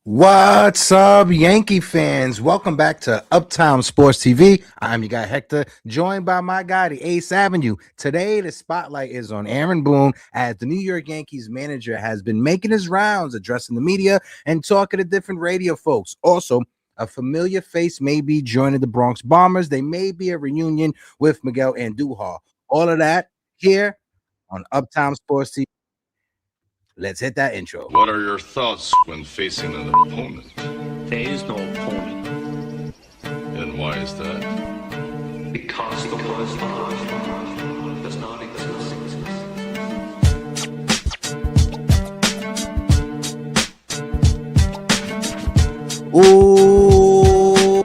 What's up, Yankee fans? Welcome back to Uptown Sports TV. I'm your guy Hector, joined by my guy, the Ace Avenue. Today, the spotlight is on Aaron Boone, as the New York Yankees manager has been making his rounds, addressing the media and talking to different radio folks. Also, a familiar face may be joining the Bronx Bombers. They may be a reunion with Miguel Andújar. All of that here on Uptown Sports TV. Let's hit that intro. What are your thoughts when facing an opponent? There is no opponent. And why is that? Because the word does not exist. Ooh,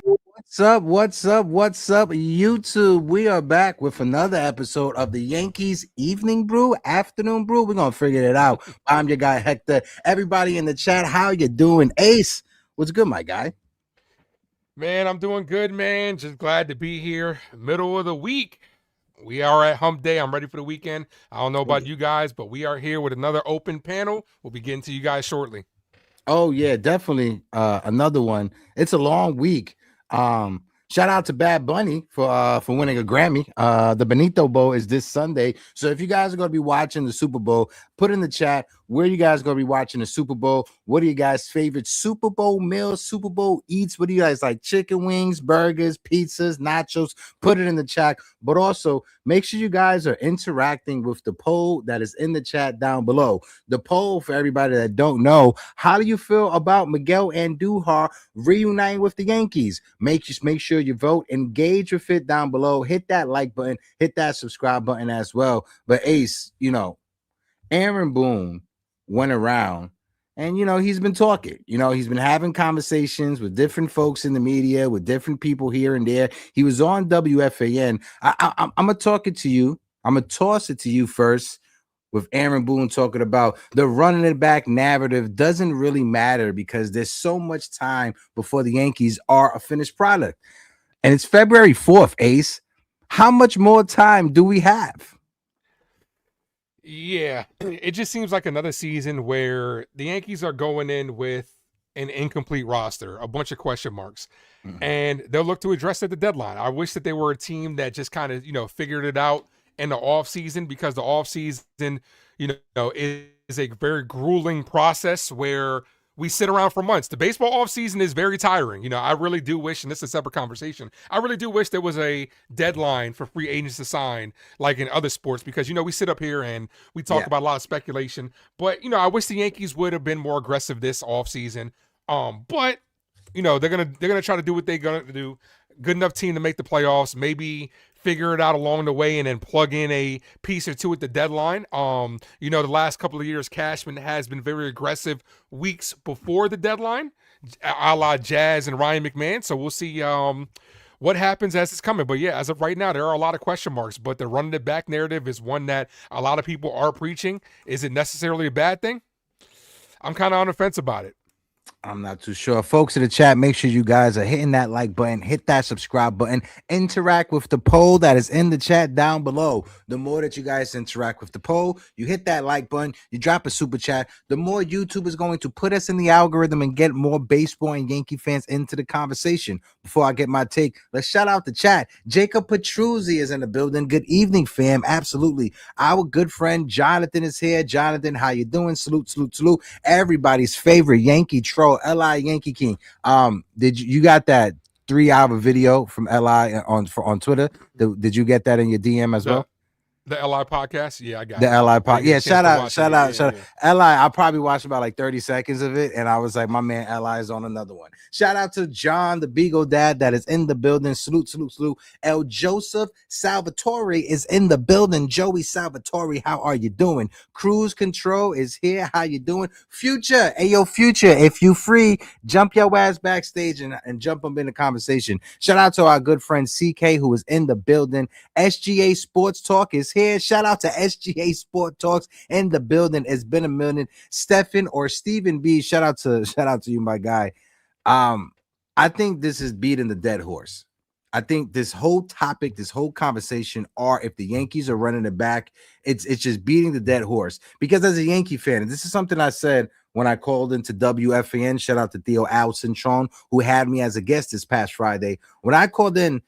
what's up, YouTube? We are back with another episode of the Yankees Evening Brew, Afternoon Brew. We're gonna figure it out. I'm your guy Hector. Everybody in the chat, how you doing? Ace, what's good, my guy? Man, I'm doing good, man. Just glad to be here. Middle of the week. We are at hump day. I'm ready for the weekend. I don't know about you guys, but we are here with another open panel. We'll be getting to you guys shortly. Oh yeah, definitely. Another one. It's a long week. Shout out to Bad Bunny for winning a Grammy. The Benito Bowl is this Sunday. So if you guys are going to be watching the Super Bowl, put in the chat where you guys going to be watching the Super Bowl. What are you guys' favorite Super Bowl meals, Super Bowl eats? What do you guys like? Chicken wings, burgers, pizzas, nachos? Put it in the chat. But also make sure you guys are interacting with the poll that is in the chat down below. The poll, for everybody that don't know, how do you feel about Miguel Andújar reuniting with the Yankees? Make sure you vote, engage with it down below, hit that like button, hit that subscribe button as well. But Ace, Aaron Boone went around and he's been talking, he's been having conversations with different folks in the media, with different people here and there. He was on WFAN. I'm gonna talk it to you. I'm gonna toss it to you first, with Aaron Boone talking about the running it back narrative doesn't really matter because there's so much time before the Yankees are a finished product. And it's February 4th, Ace. How much more time do we have? Yeah, it just seems like another season where the Yankees are going in with an incomplete roster, a bunch of question marks, and they'll look to address at the deadline. I wish that they were a team that just kind of, figured it out in the off season, because the off season, is a very grueling process where we sit around for months. The baseball off season is very tiring. I really do wish, and this is a separate conversation, I really do wish there was a deadline for free agents to sign like in other sports, because, we sit up here and we talk about a lot of speculation, but, I wish the Yankees would have been more aggressive this off season. But, they're going to try to do what they're going to do. Good enough team to make the playoffs, maybe figure it out along the way and then plug in a piece or two at the deadline. The last couple of years, Cashman has been very aggressive weeks before the deadline, a la Jazz and Ryan McMahon. So we'll see what happens as it's coming. But yeah, as of right now, there are a lot of question marks, but the running it back narrative is one that a lot of people are preaching. Is it necessarily a bad thing? I'm kind of on the fence about it. I'm not too sure. Folks in the chat, make sure you guys are hitting that like button, hit that subscribe button, interact with the poll that is in the chat down below. The more that you guys interact with the poll, you hit that like button, you drop a super chat, the more YouTube is going to put us in the algorithm and get more baseball and Yankee fans into the conversation. Before I get my take, let's shout out the chat. Jacob Petruzzi is in the building. Good evening, fam. Absolutely. Our good friend Jonathan is here. Jonathan, how you doing? Salute, salute, salute. Everybody's favorite Yankee troll, Li Yankee King. Did you got that 3-hour video from Li on Twitter? Did you get that in your DM as well? The LI podcast? Yeah, I got the it. LI podcast. Yeah, shout out. Yeah. LI, I probably watched about like 30 seconds of it, and I was like, my man LI is on another one. Shout out to John, the Beagle Dad, that is in the building. Salute, salute, salute. El Joseph Salvatore is in the building. Joey Salvatore, how are you doing? Cruise Control is here. How you doing? Future, Ayo Future, if you free, jump your ass backstage and jump up in the conversation. Shout out to our good friend CK, who is in the building. SGA Sports Talk is here. Shout out to SGA Sport Talks in the building. It's been a minute. Stephen or Stephen B. Shout out to you, my guy. I think this is beating the dead horse. I think this whole topic, this whole conversation, are if the Yankees are running it back, it's just beating the dead horse. Because as a Yankee fan, and this is something I said when I called into WFAN. Shout out to Theo Alcintron, who had me as a guest this past Friday. When I called in,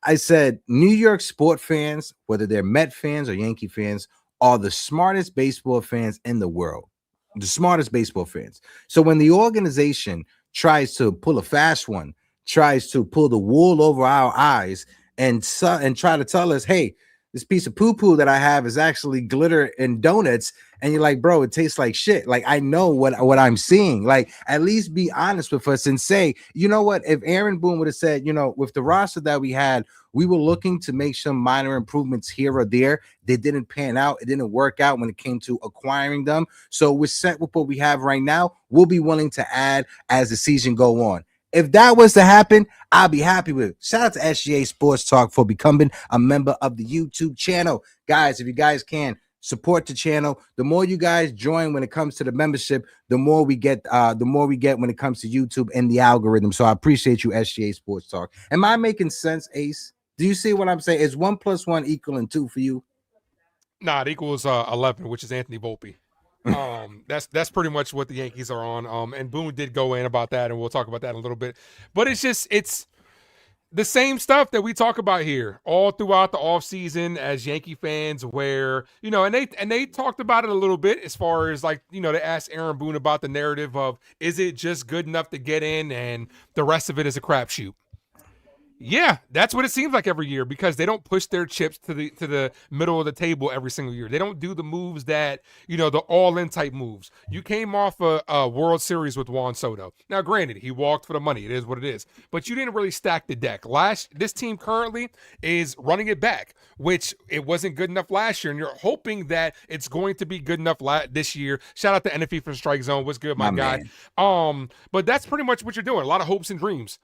I said New York sport fans, whether they're Met fans or Yankee fans, are the smartest baseball fans in the world. The smartest baseball fans. So when the organization tries to pull a fast one, tries to pull the wool over our eyes and try to tell us, hey, this piece of poo-poo that I have is actually glitter and donuts. And you're like, bro, it tastes like shit. Like, I know what I'm seeing. Like, at least be honest with us and say, you know what? If Aaron Boone would have said, you know, with the roster that we had, we were looking to make some minor improvements here or there. They didn't pan out. It didn't work out when it came to acquiring them. So we're set with what we have right now. We'll be willing to add as the season go on. If that was to happen, I'll be happy with it. Shout out to SGA Sports Talk for becoming a member of the YouTube channel. Guys, if you guys can, support the channel. The more you guys join when it comes to the membership, the more we get when it comes to YouTube and the algorithm. So I appreciate you, SGA Sports Talk. Am I making sense, Ace? Do you see what I'm saying? Is 1 + 1 equaling 2 for you? Nah, it equals 11, which is Anthony Volpe. That's pretty much what the Yankees are on. And Boone did go in about that, and we'll talk about that in a little bit. But it's the same stuff that we talk about here all throughout the offseason as Yankee fans, where, you know, and they talked about it a little bit as far as, like, you know, they asked Aaron Boone about the narrative of, is it just good enough to get in and the rest of it is a crapshoot? Yeah, that's what it seems like every year, because they don't push their chips to the middle of the table every single year. They don't do the moves that, you know, the all-in type moves. You came off a World Series with Juan Soto. Now, granted, he walked for the money. It is what it is. But you didn't really stack the deck. This team currently is running it back, which it wasn't good enough last year, and you're hoping that it's going to be good enough this year. Shout out to NFE for Strike Zone. What's good, my guy? Man. But that's pretty much what you're doing. A lot of hopes and dreams.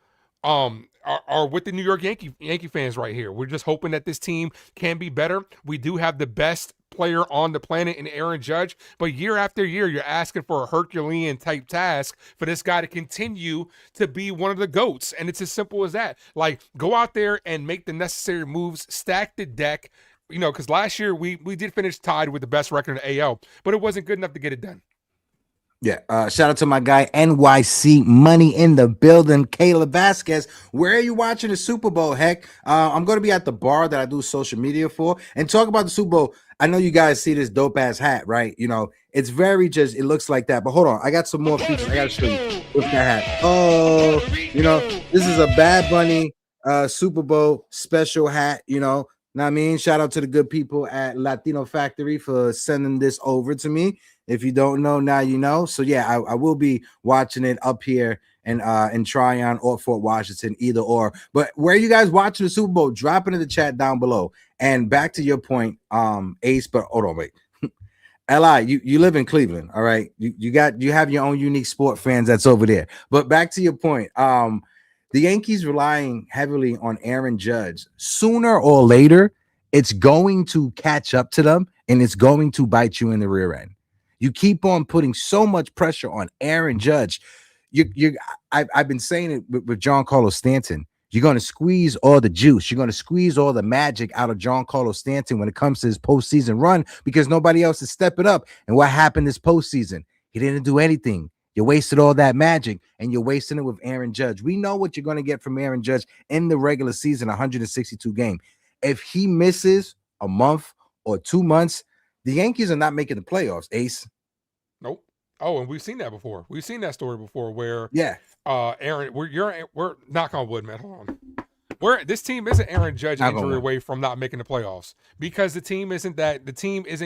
Are with the New York Yankee fans right here. We're just hoping that this team can be better. We do have the best player on the planet in Aaron Judge, but year after year, you're asking for a Herculean type task for this guy to continue to be one of the GOATs. And it's as simple as that. Like, go out there and make the necessary moves, stack the deck, you know, because last year we did finish tied with the best record in the AL, but it wasn't good enough to get it done. Yeah, shout out to my guy NYC Money in the building, Kayla Vasquez. Where are you watching the Super Bowl? Heck, I'm going to be at the bar that I do social media for and talk about the Super Bowl. I know you guys see this dope ass hat, right? You know, it's very just, it looks like that. But hold on, I got some more features I got to show you with that hat. Oh, you know, this is a Bad Bunny Super Bowl special hat, you know. Know what I mean? Shout out to the good people at Latino Factory for sending this over to me. If you don't know, now you know. So yeah, I will be watching it up here in Tryon or Fort Washington, either or. But where are you guys watching the Super Bowl? Drop it in the chat down below. And back to your point, Ace. But hold on, wait. Li, you live in Cleveland, all right? You have your own unique sport fans that's over there. But back to your point, the Yankees relying heavily on Aaron Judge. Sooner or later, it's going to catch up to them, and it's going to bite you in the rear end. You keep on putting so much pressure on Aaron Judge. I've been saying it with Giancarlo Stanton. You're going to squeeze all the juice. You're going to squeeze all the magic out of Giancarlo Stanton when it comes to his postseason run, because nobody else is stepping up. And what happened this postseason? He didn't do anything. You wasted all that magic, and you're wasting it with Aaron Judge. We know what you're going to get from Aaron Judge in the regular season, 162 game. If he misses a month or 2 months, the Yankees are not making the playoffs, Ace. Nope. Oh, and we've seen that before. We've seen that story before where Aaron, we're knock on wood, man. Hold on. This team isn't Aaron Judge injury away from not making the playoffs, because the team isn't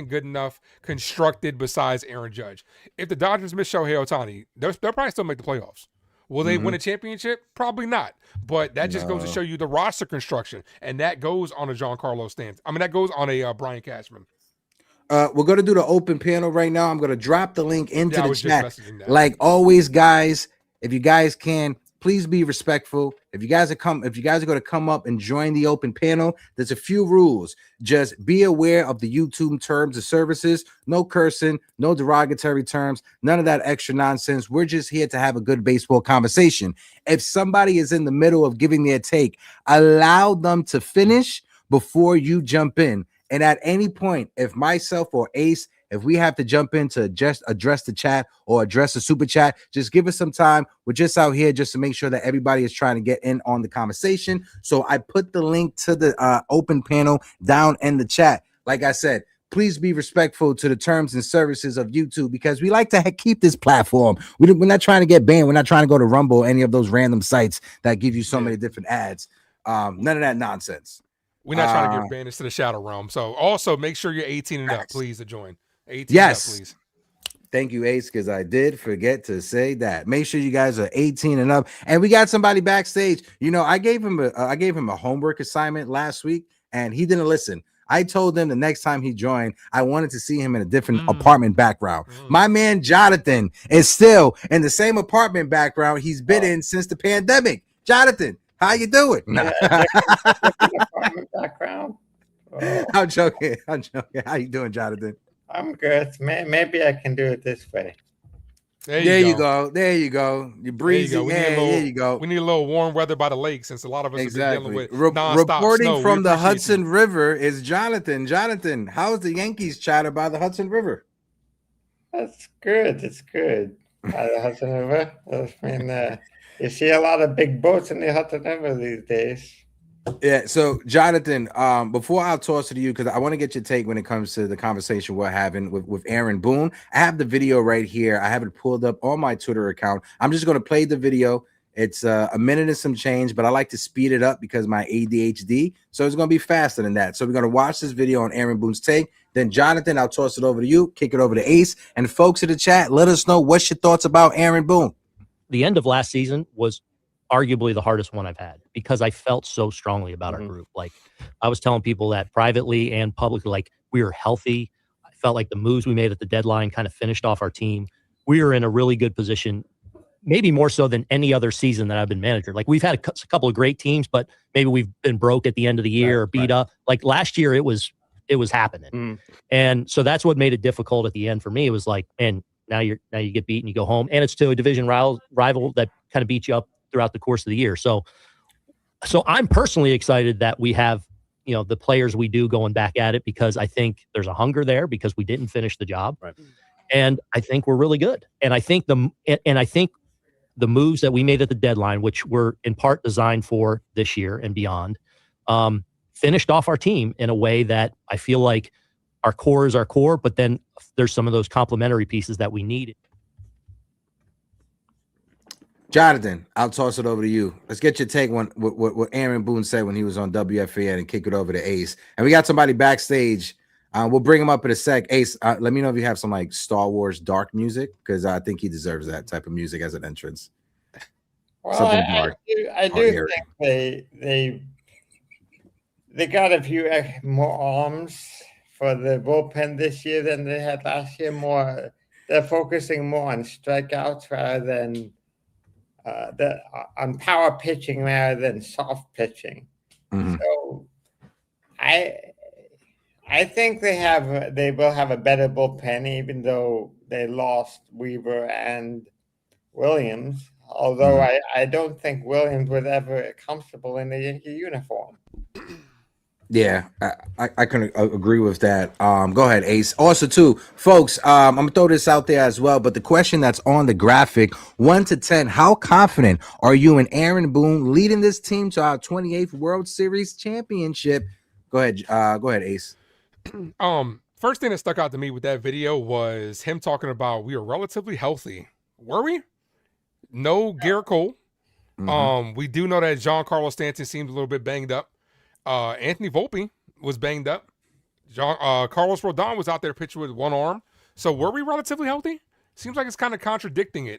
good enough constructed besides Aaron Judge. If the Dodgers miss Shohei Ohtani, they'll probably still make the playoffs. Will they win a championship? Probably not. But that just goes to show you the roster construction, and that goes on a Giancarlo Stanton. I mean, that goes on a Brian Cashman. We're going to do the open panel right now. I'm going to drop the link into the chat. Like always, guys, if you guys can, please be respectful. If you guys are going to come up and join the open panel, there's a few rules. Just be aware of the YouTube terms of services. No cursing, no derogatory terms, none of that extra nonsense. We're just here to have a good baseball conversation. If somebody is in the middle of giving their take, allow them to finish before you jump in. And at any point, if myself or Ace, If we have to jump in to just address the chat or address the super chat, just give us some time. We're just out here just to make sure that everybody is trying to get in on the conversation. So I put the link to the open panel down in the chat. Like I said, please be respectful to the terms and services of YouTube, because we like to keep this platform. We're not trying to get banned. We're not trying to go to Rumble or any of those random sites that give you so many different ads. None of that nonsense. We're not trying to get banished to the shadow realm. So also make sure you're 18 and up, please, to join. 18 yes. and up, please. Thank you, Ace, because I did forget to say that. Make sure you guys are 18 and up. And we got somebody backstage. You know, I gave him a homework assignment last week, and he didn't listen. I told him the next time he joined, I wanted to see him in a different apartment background. My man Jonathan is still in the same apartment background he's been in since the pandemic. Jonathan, how you doing? Apartment background. Oh. I'm joking. How you doing, Jonathan? I'm good. Maybe I can do it this way. There you go. You're breezy. There you go. We need a little warm weather by the lake, since a lot of us have been dealing with reporting snow. From the Hudson River is Jonathan. Jonathan, how's the Yankees chatter by the Hudson River? That's good. It's good. By the Hudson River. I mean, you see a lot of big boats in the Hudson River these days. Yeah. So, Jonathan, before I'll toss it to you, because I want to get your take when it comes to the conversation we're having with Aaron Boone. I have the video right here. I have it pulled up on my Twitter account. I'm just going to play the video. It's a minute and some change, but I like to speed it up because my ADHD. So it's going to be faster than that. So we're going to watch this video on Aaron Boone's take. Then, Jonathan, I'll toss it over to you, kick it over to Ace. And folks in the chat, let us know what's your thoughts about Aaron Boone. The end of last season was arguably the hardest one I've had, because I felt so strongly about our group. Like, I was telling people that privately and publicly, like, we were healthy. I felt like the moves we made at the deadline kind of finished off our team. We were in a really good position, maybe more so than any other season that I've been manager. Like, we've had a couple of great teams, but maybe we've been broke at the end of the year or beat up. Like last year, it was happening. And so that's what made it difficult at the end for me. It was like, man, now you get beat and you go home, and it's to a division rival that kind of beat you up throughout the course of the year. So I'm personally excited that we have, the players we do going back at it, because I think there's a hunger there because we didn't finish the job. Right. And I think we're really good. And I think the moves that we made at the deadline, which were in part designed for this year and beyond, finished off our team in a way that I feel like our core is our core, but then there's some of those complementary pieces that we needed. Jonathan, I'll toss it over to you. Let's get your take on what Aaron Boone said when he was on WFAN, and kick it over to Ace. And we got somebody backstage. We'll bring him up in a sec. Ace, let me know if you have some like Star Wars dark music, because I think he deserves that type of music as an entrance. Well, I do think they got a few more arms for the bullpen this year than they had last year. They're focusing more on strikeouts rather than on power pitching rather than soft pitching. So I think they will have a better bullpen, even though they lost Weaver and Williams. Although I don't think Williams was ever comfortable in the Yankee uniform. Yeah, I can agree with that. Go ahead, Ace. Also, too, folks, I'm gonna throw this out there as well. But the question that's on the graphic, 1 to 10, how confident are you in Aaron Boone leading this team to our 28th World Series championship? Go ahead, Ace. First thing that stuck out to me with that video was him talking about we were relatively healthy. Were we? No Garrett Cole. We do know that Giancarlo Stanton seemed a little bit banged up. Anthony Volpe was banged up. Carlos Rodon was out there pitching with one arm. So were we relatively healthy? Seems like it's kind of contradicting it.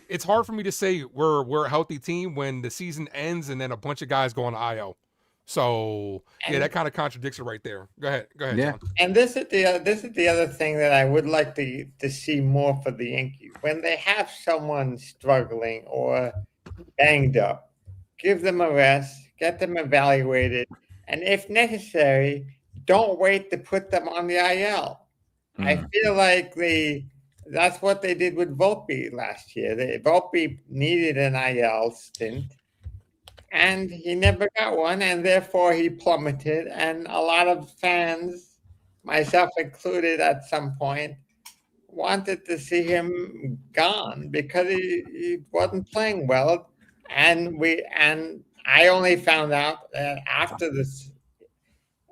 It's hard for me to say we're a healthy team when the season ends and then a bunch of guys go on IO. So that kind of contradicts it right there. Go ahead, yeah. John. And this is the other thing that I would like to see more for the Yankees. When they have someone struggling or banged up, give them a rest, get them evaluated, and if necessary, don't wait to put them on the IL. I feel like that's what they did with Volpe last year. Volpe needed an IL stint, and he never got one, and therefore he plummeted. And a lot of fans myself included at some point, wanted to see him gone because he wasn't playing well. And I only found out that after this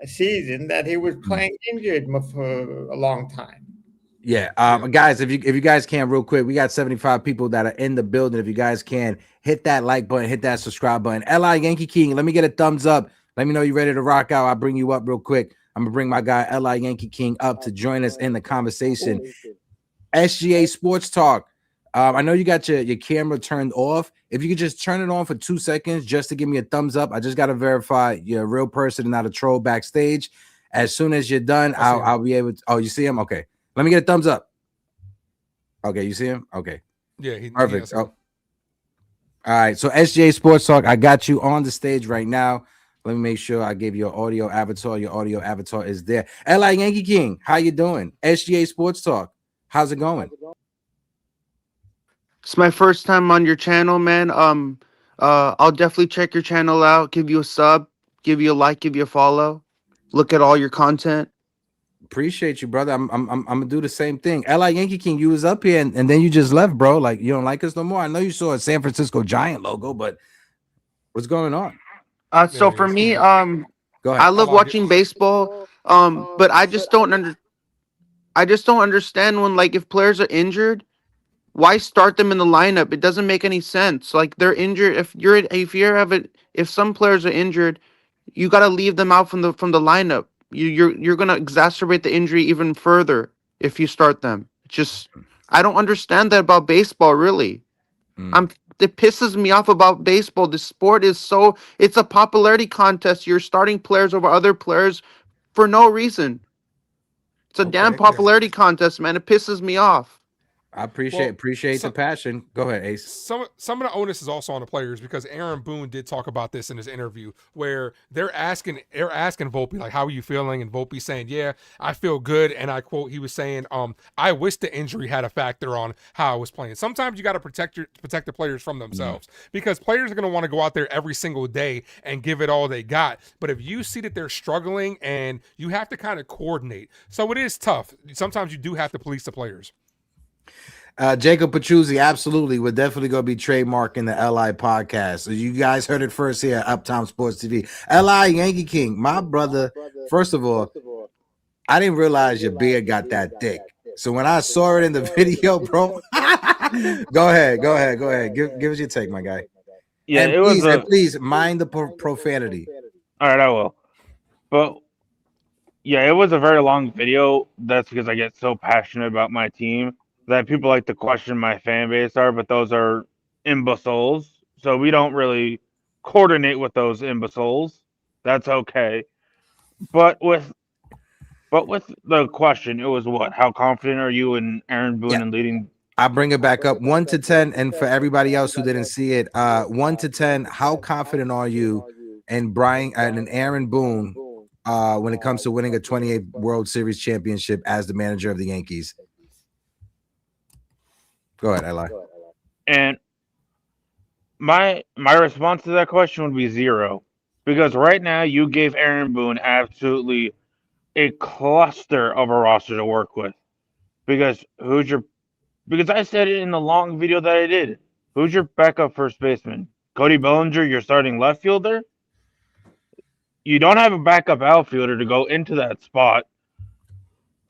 season that he was playing injured for a long time. Yeah, guys, if you guys can real quick, we got 75 people that are in the building. If you guys can hit that like button, hit that subscribe button. Li Yankee King, let me get a thumbs up. Let me know you're ready to rock out. I'll bring you up real quick. I'm gonna bring my guy Li Yankee King up to join us in the conversation. SGA Sports Talk. I know you got your camera turned off. If you could just turn it on for 2 seconds just to give me a thumbs up. I just got to verify you're a real person and not a troll backstage. As soon as you're done, I'll be able to. Oh, you see him? Okay. Let me get a thumbs up. Okay, you see him? Okay. Yeah, Perfect. Oh. All right. So SGA Sports Talk, I got you on the stage right now. Let me make sure I gave you an audio avatar. Your audio avatar is there. Li Yankee King, how you doing? SGA Sports Talk. How's it going? It's my first time on your channel, man. I'll definitely check your channel out, give you a sub, give you a like, give you a follow, look at all your content. Appreciate you, brother. I'm gonna do the same thing. Li Yankee King, you was up here and then you just left, bro. Like you don't like us no more. I know you saw a San Francisco Giant logo, but what's going on? So for me, Go ahead. I love watching baseball. But I just don't understand when, like, if players are injured, why start them in the lineup? It doesn't make any sense. Like, they're injured. If some players are injured, you got to leave them out from the lineup. You're gonna exacerbate the injury even further if you start them. Just, I don't understand that about baseball, really. It pisses me off about baseball. The sport is it's a popularity contest. You're starting players over other players for no reason. It's a damn popularity contest, man. It pisses me off. I appreciate the passion. Go ahead, Ace. Some of the onus is also on the players because Aaron Boone did talk about this in his interview where they're asking Volpe, like, how are you feeling? And Volpe saying, yeah, I feel good. And I quote, he was saying, I wish the injury had a factor on how I was playing. Sometimes you got to protect the players from themselves because players are going to want to go out there every single day and give it all they got. But if you see that they're struggling, and you have to kind of coordinate. So it is tough. Sometimes you do have to police the players. Jacob Pachuzzi, absolutely. We're definitely going to be trademarking the LI podcast. So you guys heard it first here at Uptown Sports TV. LI Yankee King, my brother. First of all, I didn't realize your beard got that thick. So when I saw it in the video, bro, go ahead. Give us your take, my guy. Yeah, and please mind the profanity. All right, I will. But yeah, it was a very long video. That's because I get so passionate about my team that people like to question my fan base but those are imbeciles. So we don't really coordinate with those imbeciles. That's okay. But with the question, it was what? How confident are you in Aaron Boone in leading? I'll bring it back up 1 to 10. And for everybody else who didn't see it, 1 to 10, how confident are you in Brian and Aaron Boone when it comes to winning a 28th World Series championship as the manager of the Yankees? Go ahead, Eli. And my response to that question would be 0, because right now you gave Aaron Boone absolutely a cluster of a roster to work with. Because I said it in the long video that I did. Who's your backup first baseman? Cody Bellinger, your starting left fielder? You don't have a backup outfielder to go into that spot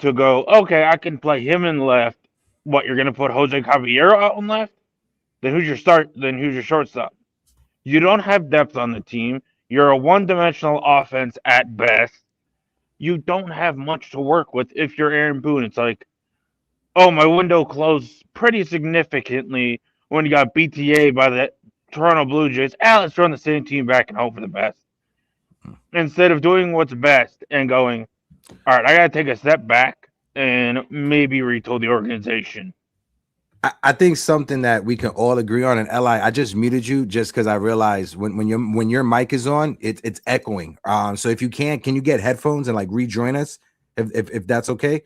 to go, okay, I can play him in left. What, you're going to put Jose Caballero out on left? Then who's your shortstop? You don't have depth on the team. You're a one-dimensional offense at best. You don't have much to work with if you're Aaron Boone. It's like, oh, my window closed pretty significantly when you got BTA by the Toronto Blue Jays. Let's run the same team back and hope for the best. Instead of doing what's best and going, all right, I got to take a step back and maybe retool the organization. I think something that we can all agree on, and Li, I just muted you just because I realized when your mic is on, it's echoing. So if you can you get headphones and like rejoin us if that's okay?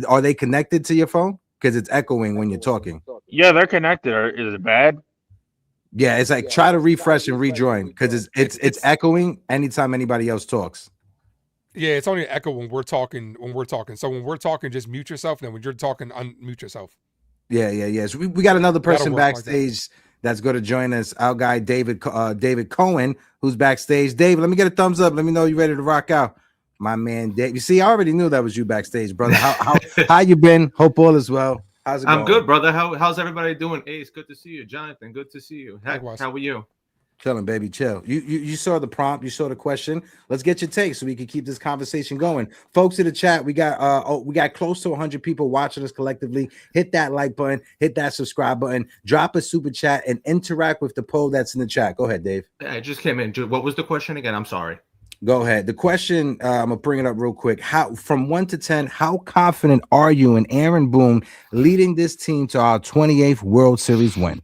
Are they connected to your phone? Because it's echoing when you're talking. Yeah, they're connected. Is it bad? Yeah, it's like try to refresh and rejoin because it's echoing anytime anybody else talks. Yeah, it's only an echo when we're talking. So when we're talking, just mute yourself. And then when you're talking, unmute yourself. Yeah. So we got another person work like that. backstage that's going to join us. Our guy David Cohen, who's backstage. David, let me get a thumbs up. Let me know you're ready to rock out. My man, Dave. You see, I already knew that was you backstage, brother. How you been? Hope all is well. How's it going? I'm good, brother. How's everybody doing? Ace, good to see you. Jonathan, good to see you. Likewise. How are you? Chilling, baby, chill. You saw the prompt, you saw the question. Let's get your take so we can keep this conversation going. Folks in the chat, we got close to 100 people watching us collectively. Hit that like button, hit that subscribe button, drop a super chat, and interact with the poll that's in the chat. Go ahead, Dave. Yeah, I just came in. What was the question again? I'm sorry. Go ahead. The question, I'm gonna bring it up real quick. How, from 1 to 10, how confident are you in Aaron Boone leading this team to our 28th World Series win?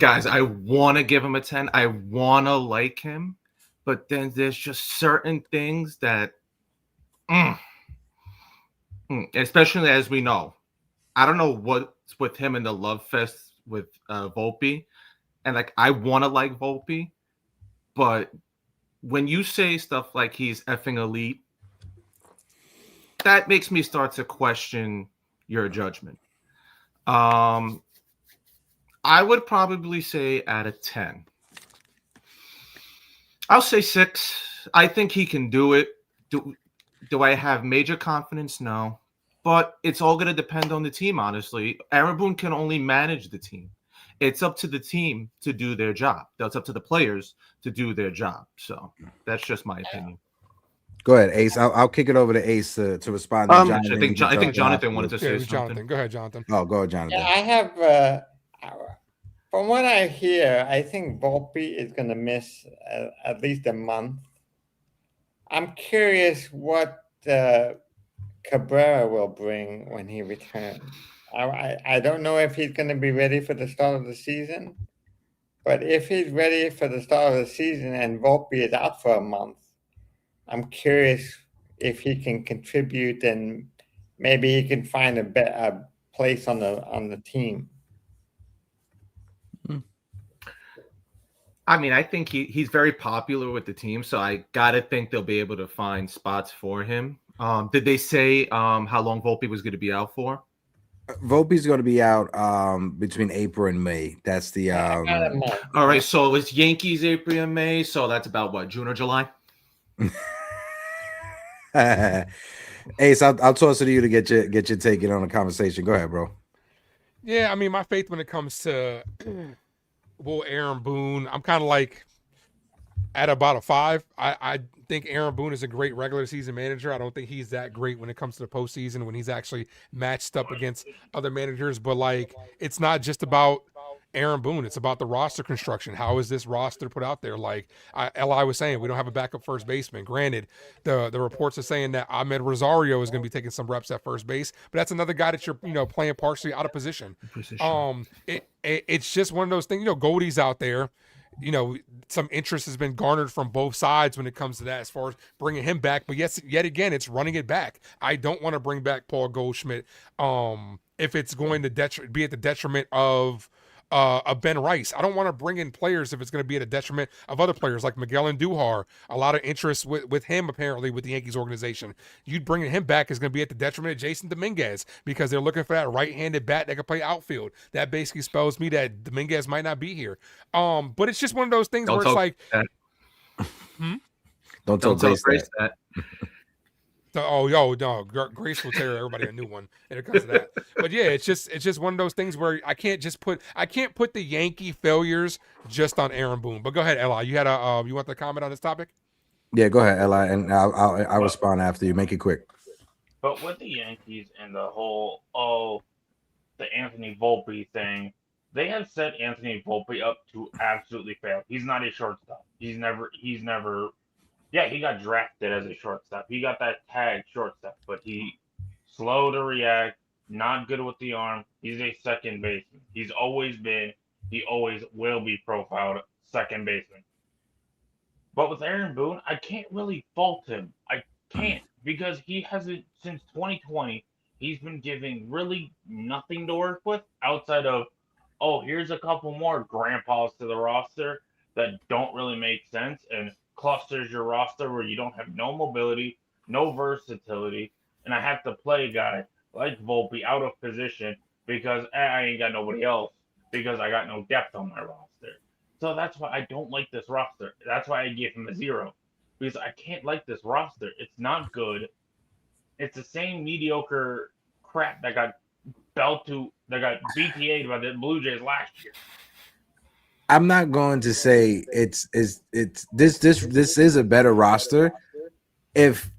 Guys, I want to give him a 10. I want to like him, but then there's just certain things that, especially as we know, I don't know what's with him in the love fest with Volpe, and like I want to like Volpe, but when you say stuff like he's effing elite, that makes me start to question your judgment. I would probably say out of 10. I'll say 6. I think he can do it. Do I have major confidence? No. But it's all going to depend on the team, honestly. Aaron Boone can only manage the team. It's up to the team to do their job. That's up to the players to do their job. So that's just my opinion. Go ahead, Ace. I'll kick it over to Ace to respond. To I think Jonathan wanted to say something. Jonathan. Go ahead, Jonathan. Oh, go ahead, Jonathan. Yeah, I have. From what I hear, I think Volpe is going to miss at least a month. I'm curious what Cabrera will bring when he returns. I don't know if he's going to be ready for the start of the season, but if he's ready for the start of the season and Volpe is out for a month, I'm curious if he can contribute and maybe he can find a place on the team. I mean, I think he's very popular with the team, so I gotta think they'll be able to find spots for him. Did they say how long Volpe was going to be out for? Volpe's going to be out between April and May. That's the all right. So it's Yankees April and May. So that's about what, June or July? Ace, I'll toss it to you to get your take in on the conversation. Go ahead, bro. Yeah, I mean, my faith when it comes to Aaron Boone, I'm kind of like at about a 5. I think Aaron Boone is a great regular season manager. I don't think he's that great when it comes to the postseason when he's actually matched up against other managers. But like, it's not just about Aaron Boone. It's about the roster construction. How is this roster put out there? Like Li was saying, we don't have a backup first baseman. Granted, the reports are saying that Ahmed Rosario is going to be taking some reps at first base, but that's another guy that you're playing partially out of position. It's just one of those things. Goldie's out there. Some interest has been garnered from both sides when it comes to that as far as bringing him back. But yet again, it's running it back. I don't want to bring back Paul Goldschmidt if it's going to be at the detriment of Ben Rice. I don't want to bring in players if it's going to be at a detriment of other players like Miguel Andújar. A lot of interest with him apparently with the Yankees organization. You'd bringing him back is going to be at the detriment of Jason Dominguez because they're looking for that right-handed bat that can play outfield. That basically spells me that Dominguez might not be here. But it's just one of those things where it's like, Don't tell Grace that. Grace will tear everybody a new one when it comes to that. But yeah, it's just one of those things where I can't put the Yankee failures just on Aaron Boone. But go ahead, Eli. You had you want to comment on this topic? Yeah, go ahead, Eli, and I'll respond after you. Make it quick. But with the Yankees and the whole the Anthony Volpe thing, they have set Anthony Volpe up to absolutely fail. He's not a shortstop. He's never. Yeah, he got drafted as a shortstop. He got that tag shortstop, but he slow to react, not good with the arm. He's a second baseman. He always will be profiled second baseman. But with Aaron Boone, I can't really fault him. I can't because he hasn't since 2020. He's been giving really nothing to work with outside of, here's a couple more grandpas to the roster that don't really make sense and clusters your roster where you don't have no mobility, no versatility, and I have to play a guy like Volpe out of position because I ain't got nobody else because I got no depth on my roster. So that's why I don't like this roster. That's why I gave him a 0 because I can't like this roster. It's not good. It's the same mediocre crap that got BTA'd by the Blue Jays last year. I'm not going to say it's this is a better roster if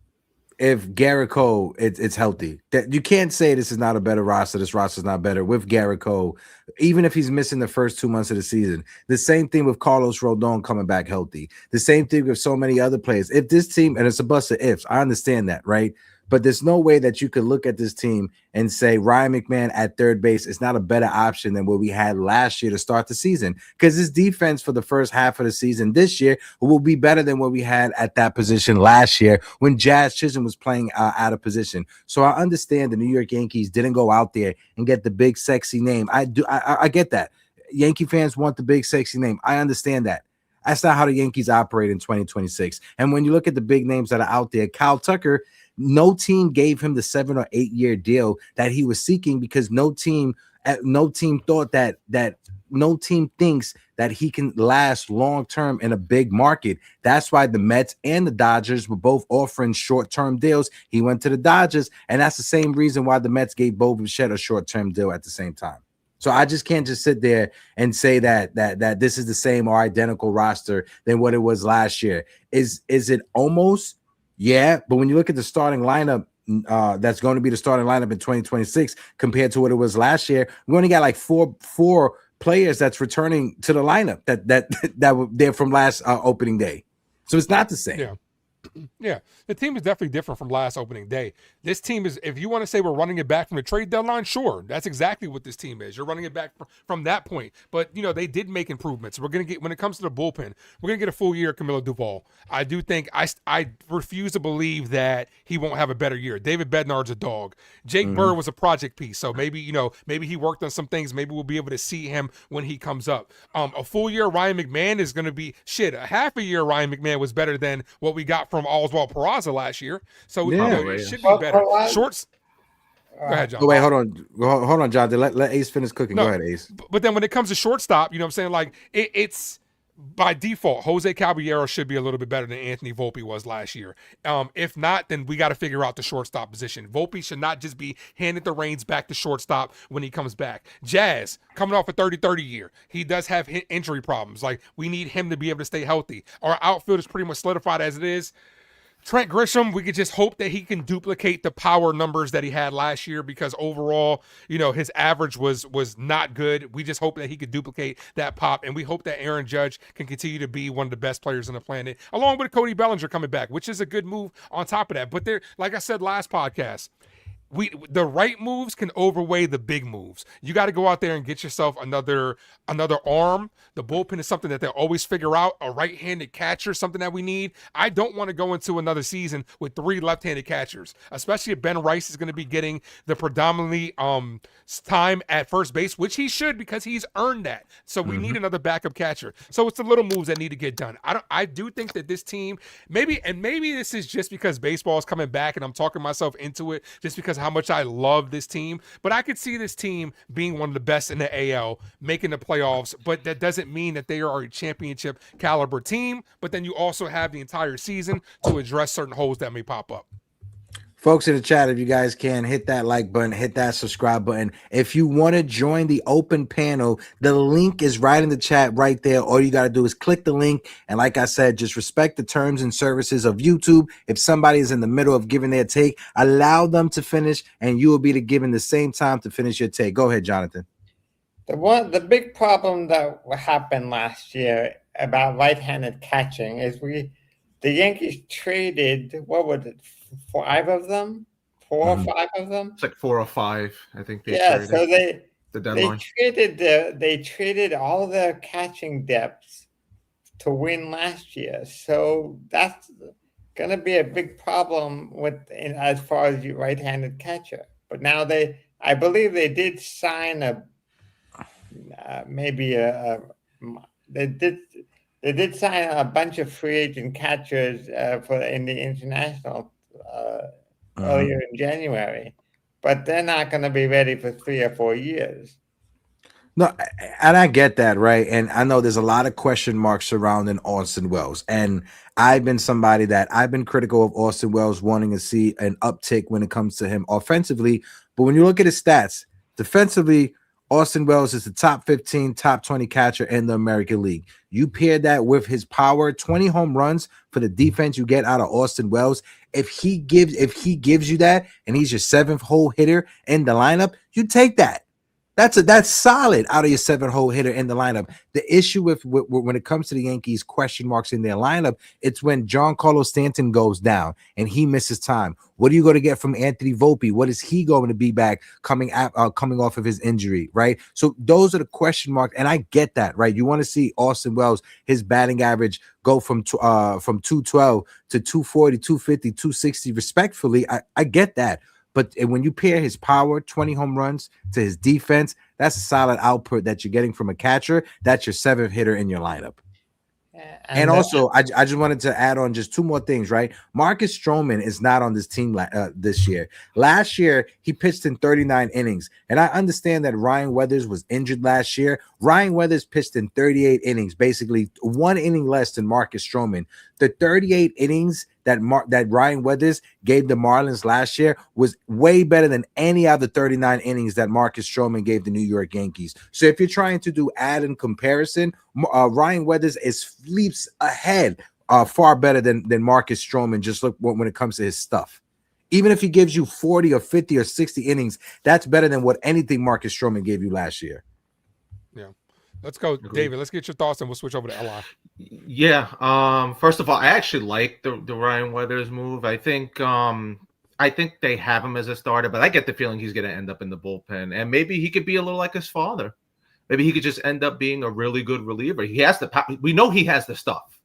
Garrett Cole it's healthy. That you can't say this is not a better roster. This roster is not better with Garrett Cole, even if he's missing the first 2 months of the season. The same thing with Carlos Rodon coming back healthy. The same thing with so many other players. If this team, and it's a bust of ifs, I understand that, right? But there's no way that you could look at this team and say Ryan McMahon at third base is not a better option than what we had last year to start the season, because his defense for the first half of the season this year will be better than what we had at that position last year when Jazz Chisholm was playing out of position. So I understand the New York Yankees didn't go out there and get the big sexy name. I get that. Yankee fans want the big sexy name. I understand that. That's not how the Yankees operate in 2026. And when you look at the big names that are out there, Kyle Tucker, no team gave him the 7 or 8 year deal that he was seeking because no team thought that no team thinks that he can last long term in a big market. That's why the Mets and the Dodgers were both offering short term deals. He went to the Dodgers, and that's the same reason why the Mets gave Bo Bichette a short term deal at the same time. So I just can't just sit there and say that this is the same or identical roster than what it was last year. Is it almost? Yeah, but when you look at the starting lineup, that's going to be the starting lineup in 2026 compared to what it was last year, we only got like four players that's returning to the lineup that were there from last opening day. So it's not the same. Yeah. Yeah, the team is definitely different from last opening day. This team is, if you want to say we're running it back from the trade deadline, sure, that's exactly what this team is. You're running it back from that point. But, you know, they did make improvements. We're going to get, when it comes to the bullpen, we're going to get a full year of Camilo Duvall. I do think, I refuse to believe that he won't have a better year. David Bednard's a dog. Jake Burr was a project piece. So maybe, you know, maybe he worked on some things. Maybe we'll be able to see him when he comes up. A full year Ryan McMahon is going to be, a half a year Ryan McMahon was better than what we got from Oswald Peraza last year. So it should be better. Shorts. Go ahead, John. Oh, wait, hold on, John. Let Ace finish cooking. Go ahead, Ace. But then when it comes to shortstop, you know what I'm saying? Like, it's by default, Jose Caballero should be a little bit better than Anthony Volpe was last year. If not, then we got to figure out the shortstop position. Volpe should not just be handed the reins back to shortstop when he comes back. Jazz, coming off a 30-30 year. He does have injury problems. Like, we need him to be able to stay healthy. Our outfield is pretty much solidified as it is. Trent Grisham, we could just hope that he can duplicate the power numbers that he had last year, because overall, you know, his average was not good. We just hope that he could duplicate that pop, and we hope that Aaron Judge can continue to be one of the best players on the planet, along with Cody Bellinger coming back, which is a good move on top of that. But there, like I said last podcast, the right moves can overweigh the big moves. You got to go out there and get yourself another arm. The bullpen is something that they'll always figure out. A right-handed catcher, something that we need. I don't want to go into another season with 3 left-handed catchers, especially if Ben Rice is going to be getting the predominantly time at first base, which he should, because he's earned that. So we need another backup catcher. So it's the little moves that need to get done. I do think that this team, maybe this is just because baseball is coming back and I'm talking myself into it, just because how much I love this team, but I could see this team being one of the best in the AL, making the playoffs, but that doesn't mean that they are a championship caliber team. But then you also have the entire season to address certain holes that may pop up. Folks in the chat, if you guys can, hit that like button, hit that subscribe button. If you want to join the open panel, the link is right in the chat right there. All you got to do is click the link. And like I said, just respect the terms and services of YouTube. If somebody is in the middle of giving their take, allow them to finish, and you will be given the same time to finish your take. Go ahead, Jonathan. The big problem that happened last year about right-handed catching is the Yankees traded, what was it, 5 of them? 4 or 5 of them? It's like 4 or 5, I think. Yeah, so the deadline. They traded all their catching depths to win last year. So that's going to be a big problem as far as your right-handed catcher. But now I believe they did sign they They did sign a bunch of free agent catchers in the international earlier in January, but they're not going to be ready for 3 or 4 years. No, and I get that, right? And I know there's a lot of question marks surrounding Austin Wells. And I've been somebody that I've been critical of Austin Wells wanting to see an uptick when it comes to him offensively. But when you look at his stats, defensively, Austin Wells is the top 15, top 20 catcher in the American League. You pair that with his power, 20 home runs for the defense you get out of Austin Wells. If he gives you that and he's your 7th hole hitter in the lineup, you take that. That's solid out of your 7-hole hitter in the lineup. The issue with when it comes to the Yankees question marks in their lineup, it's when Giancarlo Stanton goes down and he misses time. What are you going to get from Anthony Volpe? What is he going to be back coming off of his injury, right? So those are the question marks, and I get that, right? You want to see Austin Wells, his batting average go from 212 to 240, 250, 260 respectfully. I get that. But when you pair his power, 20 home runs, to his defense, that's a solid output that you're getting from a catcher. That's your 7th hitter in your lineup. And also, I just wanted to add on just 2 more things, right? Marcus Stroman is not on this team this year. Last year, he pitched in 39 innings. And I understand that Ryan Weathers was injured last year. Ryan Weathers pitched in 38 innings, basically 1 inning less than Marcus Stroman. The 38 innings that Ryan Weathers gave the Marlins last year was way better than any other 39 innings that Marcus Stroman gave the New York Yankees. So if you're trying to do add and comparison, Ryan Weathers is leaps ahead, far better than Marcus Stroman. Just look when it comes to his stuff. Even if he gives you 40 or 50 or 60 innings, that's better than what anything Marcus Stroman gave you last year. Yeah. Let's go, David. Let's get your thoughts, and we'll switch over to LI. Yeah. First of all, I actually like the Ryan Weathers move. I think they have him as a starter, but I get the feeling he's going to end up in the bullpen, and maybe he could be a little like his father. Maybe he could just end up being a really good reliever. He has the. We know he has the stuff.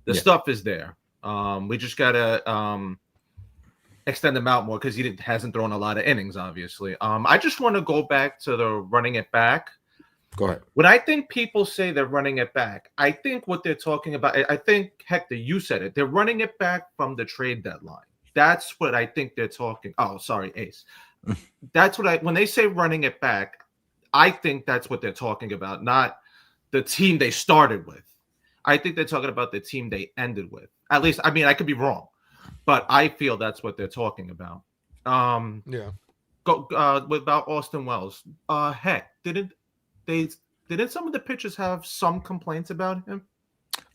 The stuff is there. We just gotta extend him out more because he hasn't thrown a lot of innings. Obviously, I just want to go back to the running it back. Go ahead. When I think people say they're running it back, I think what they're talking about, I think, Hector, you said it. They're running it back from the trade deadline. That's what I think they're talking. Oh, sorry, Ace. That's what when they say running it back, I think that's what they're talking about, not the team they started with. I think they're talking about the team they ended with. At least, I mean, I could be wrong, but I feel that's what they're talking about. About Austin Wells. Heck, didn't some of the pitchers have some complaints about him?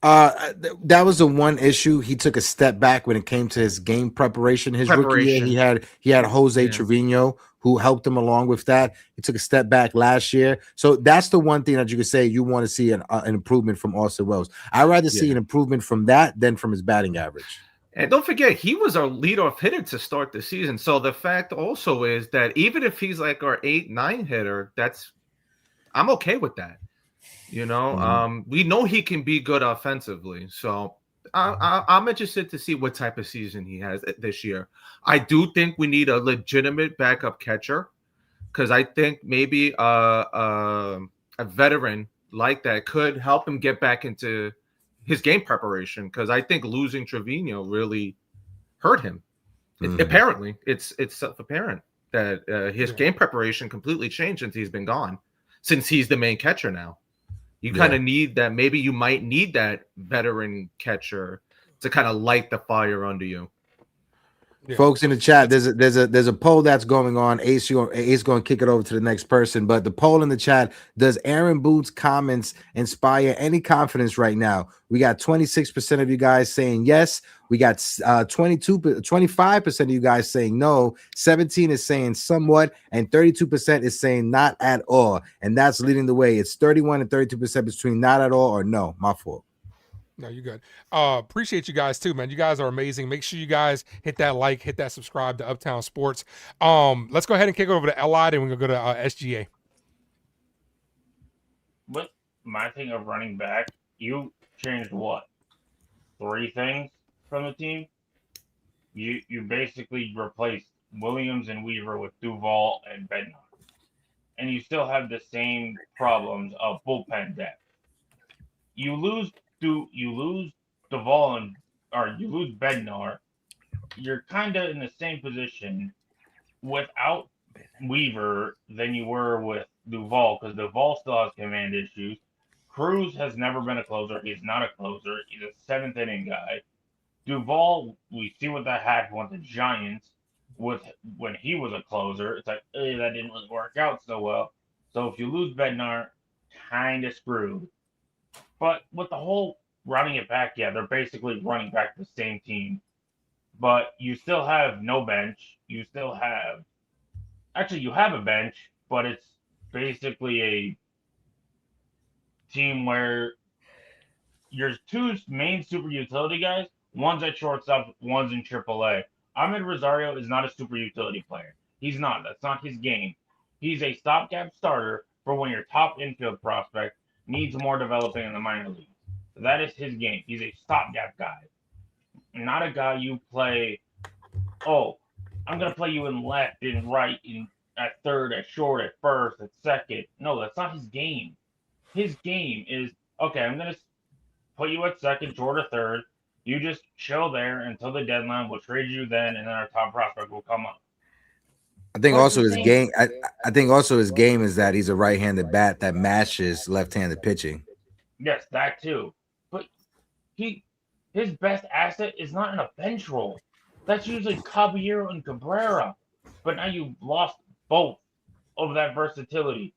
That was the one issue. He took a step back when it came to his game preparation. His rookie year, he had Jose Trevino who helped him along with that. He took a step back last year. So that's the one thing that you could say you want to see an improvement from Austin Wells. I'd rather see an improvement from that than from his batting average. And don't forget, he was our leadoff hitter to start the season. So the fact also is that even if he's like our 8-9 hitter, I'm okay with that. You know, we know he can be good offensively. So I'm interested to see what type of season he has this year. I do think we need a legitimate backup catcher because I think maybe a veteran like that could help him get back into his game preparation because I think losing Trevino really hurt him. Apparently, it's self-apparent that his game preparation completely changed since he's been gone, since he's the main catcher now. You kind of need that. Maybe you might need that veteran catcher to kind of light the fire under you. Yeah. Folks in the chat, there's a poll that's going on. Ace going to kick it over to the next person. But the poll in the chat, does Aaron Boone's comments inspire any confidence right now? We got 26% of you guys saying yes. We got 25% of you guys saying no. 17 is saying somewhat, and 32% is saying not at all. And that's leading the way. It's 31 and 32% between not at all or no. My fault. No, you're good. Appreciate you guys too, man. You guys are amazing. Make sure you guys hit that like, hit that subscribe to Uptown Sports. Let's go ahead and kick it over to LI, and we're gonna go to SGA. With my thing of running back, you changed what? 3 things from the team? You basically replaced Williams and Weaver with Duvall and Bednar. And you still have the same problems of bullpen depth. You lose you lose Duvall or you lose Bednar, you're kind of in the same position without Weaver than you were with Duvall because Duvall still has command issues. Cruz has never been a closer. He's not a closer. He's a seventh inning guy. Duvall, we see what that happened with the Giants with when he was a closer. It's like, that didn't really work out so well. So if you lose Bednar, kind of screwed. But with the whole running it back, yeah, they're basically running back the same team. But you still have no bench. You still have actually you have a bench, but it's basically a team where your two main super utility guys, one's at shortstop, one's in AAA. Ahmed Rosario is not a super utility player. He's not. That's not his game. He's a stopgap starter for when your top infield prospect needs more developing in the minor leagues. That is his game. He's a stopgap guy, not a guy you play. Oh, I'm gonna play you in left, in right, in at third, at short, at first, at second. No, that's not his game. His game is okay. I'm gonna put you at second, short, or third. You just chill there until the deadline. We'll trade you then, and then our top prospect will come up. I think But also the his thing- game. I think also his game is that he's a right-handed bat that matches left-handed pitching. Yes, that too. But his best asset is not in a bench role. That's usually Caballero and Cabrera. But now you've lost both of that versatility.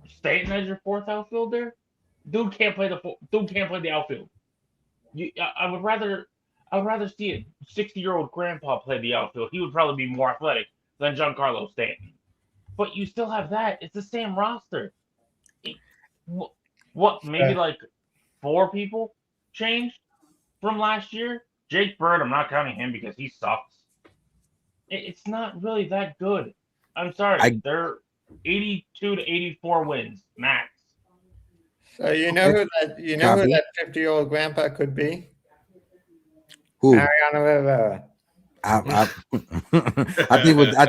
Stanton as your fourth outfielder, dude can't play the outfield. I would rather see a 60-year-old grandpa play the outfield. He would probably be more athletic than Giancarlo Stanton. But you still have that. It's the same roster. What maybe like 4 people changed from last year? Jake Bird, I'm not counting him because he sucks. It's not really that good. I'm sorry. They're 82 to 84 wins max. So you know who that 50-year-old grandpa could be? Who? Mariano Rivera. I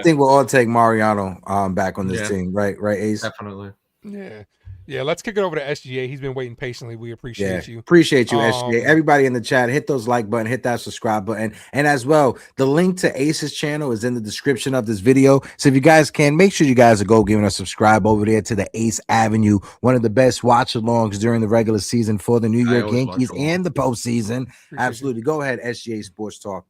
think we'll all take Mariano back on this team, right, Ace? Definitely. Yeah. Let's kick it over to SGA. He's been waiting patiently. We appreciate you. Appreciate you, SGA. Everybody in the chat, hit those like button, hit that subscribe button, and as well, the link to Ace's channel is in the description of this video. So if you guys can, make sure you guys are go giving a subscribe over there to the Ace Avenue, one of the best watch-alongs during the regular season for the New York Yankees and the postseason. Absolutely, go ahead, SGA Sports Talk.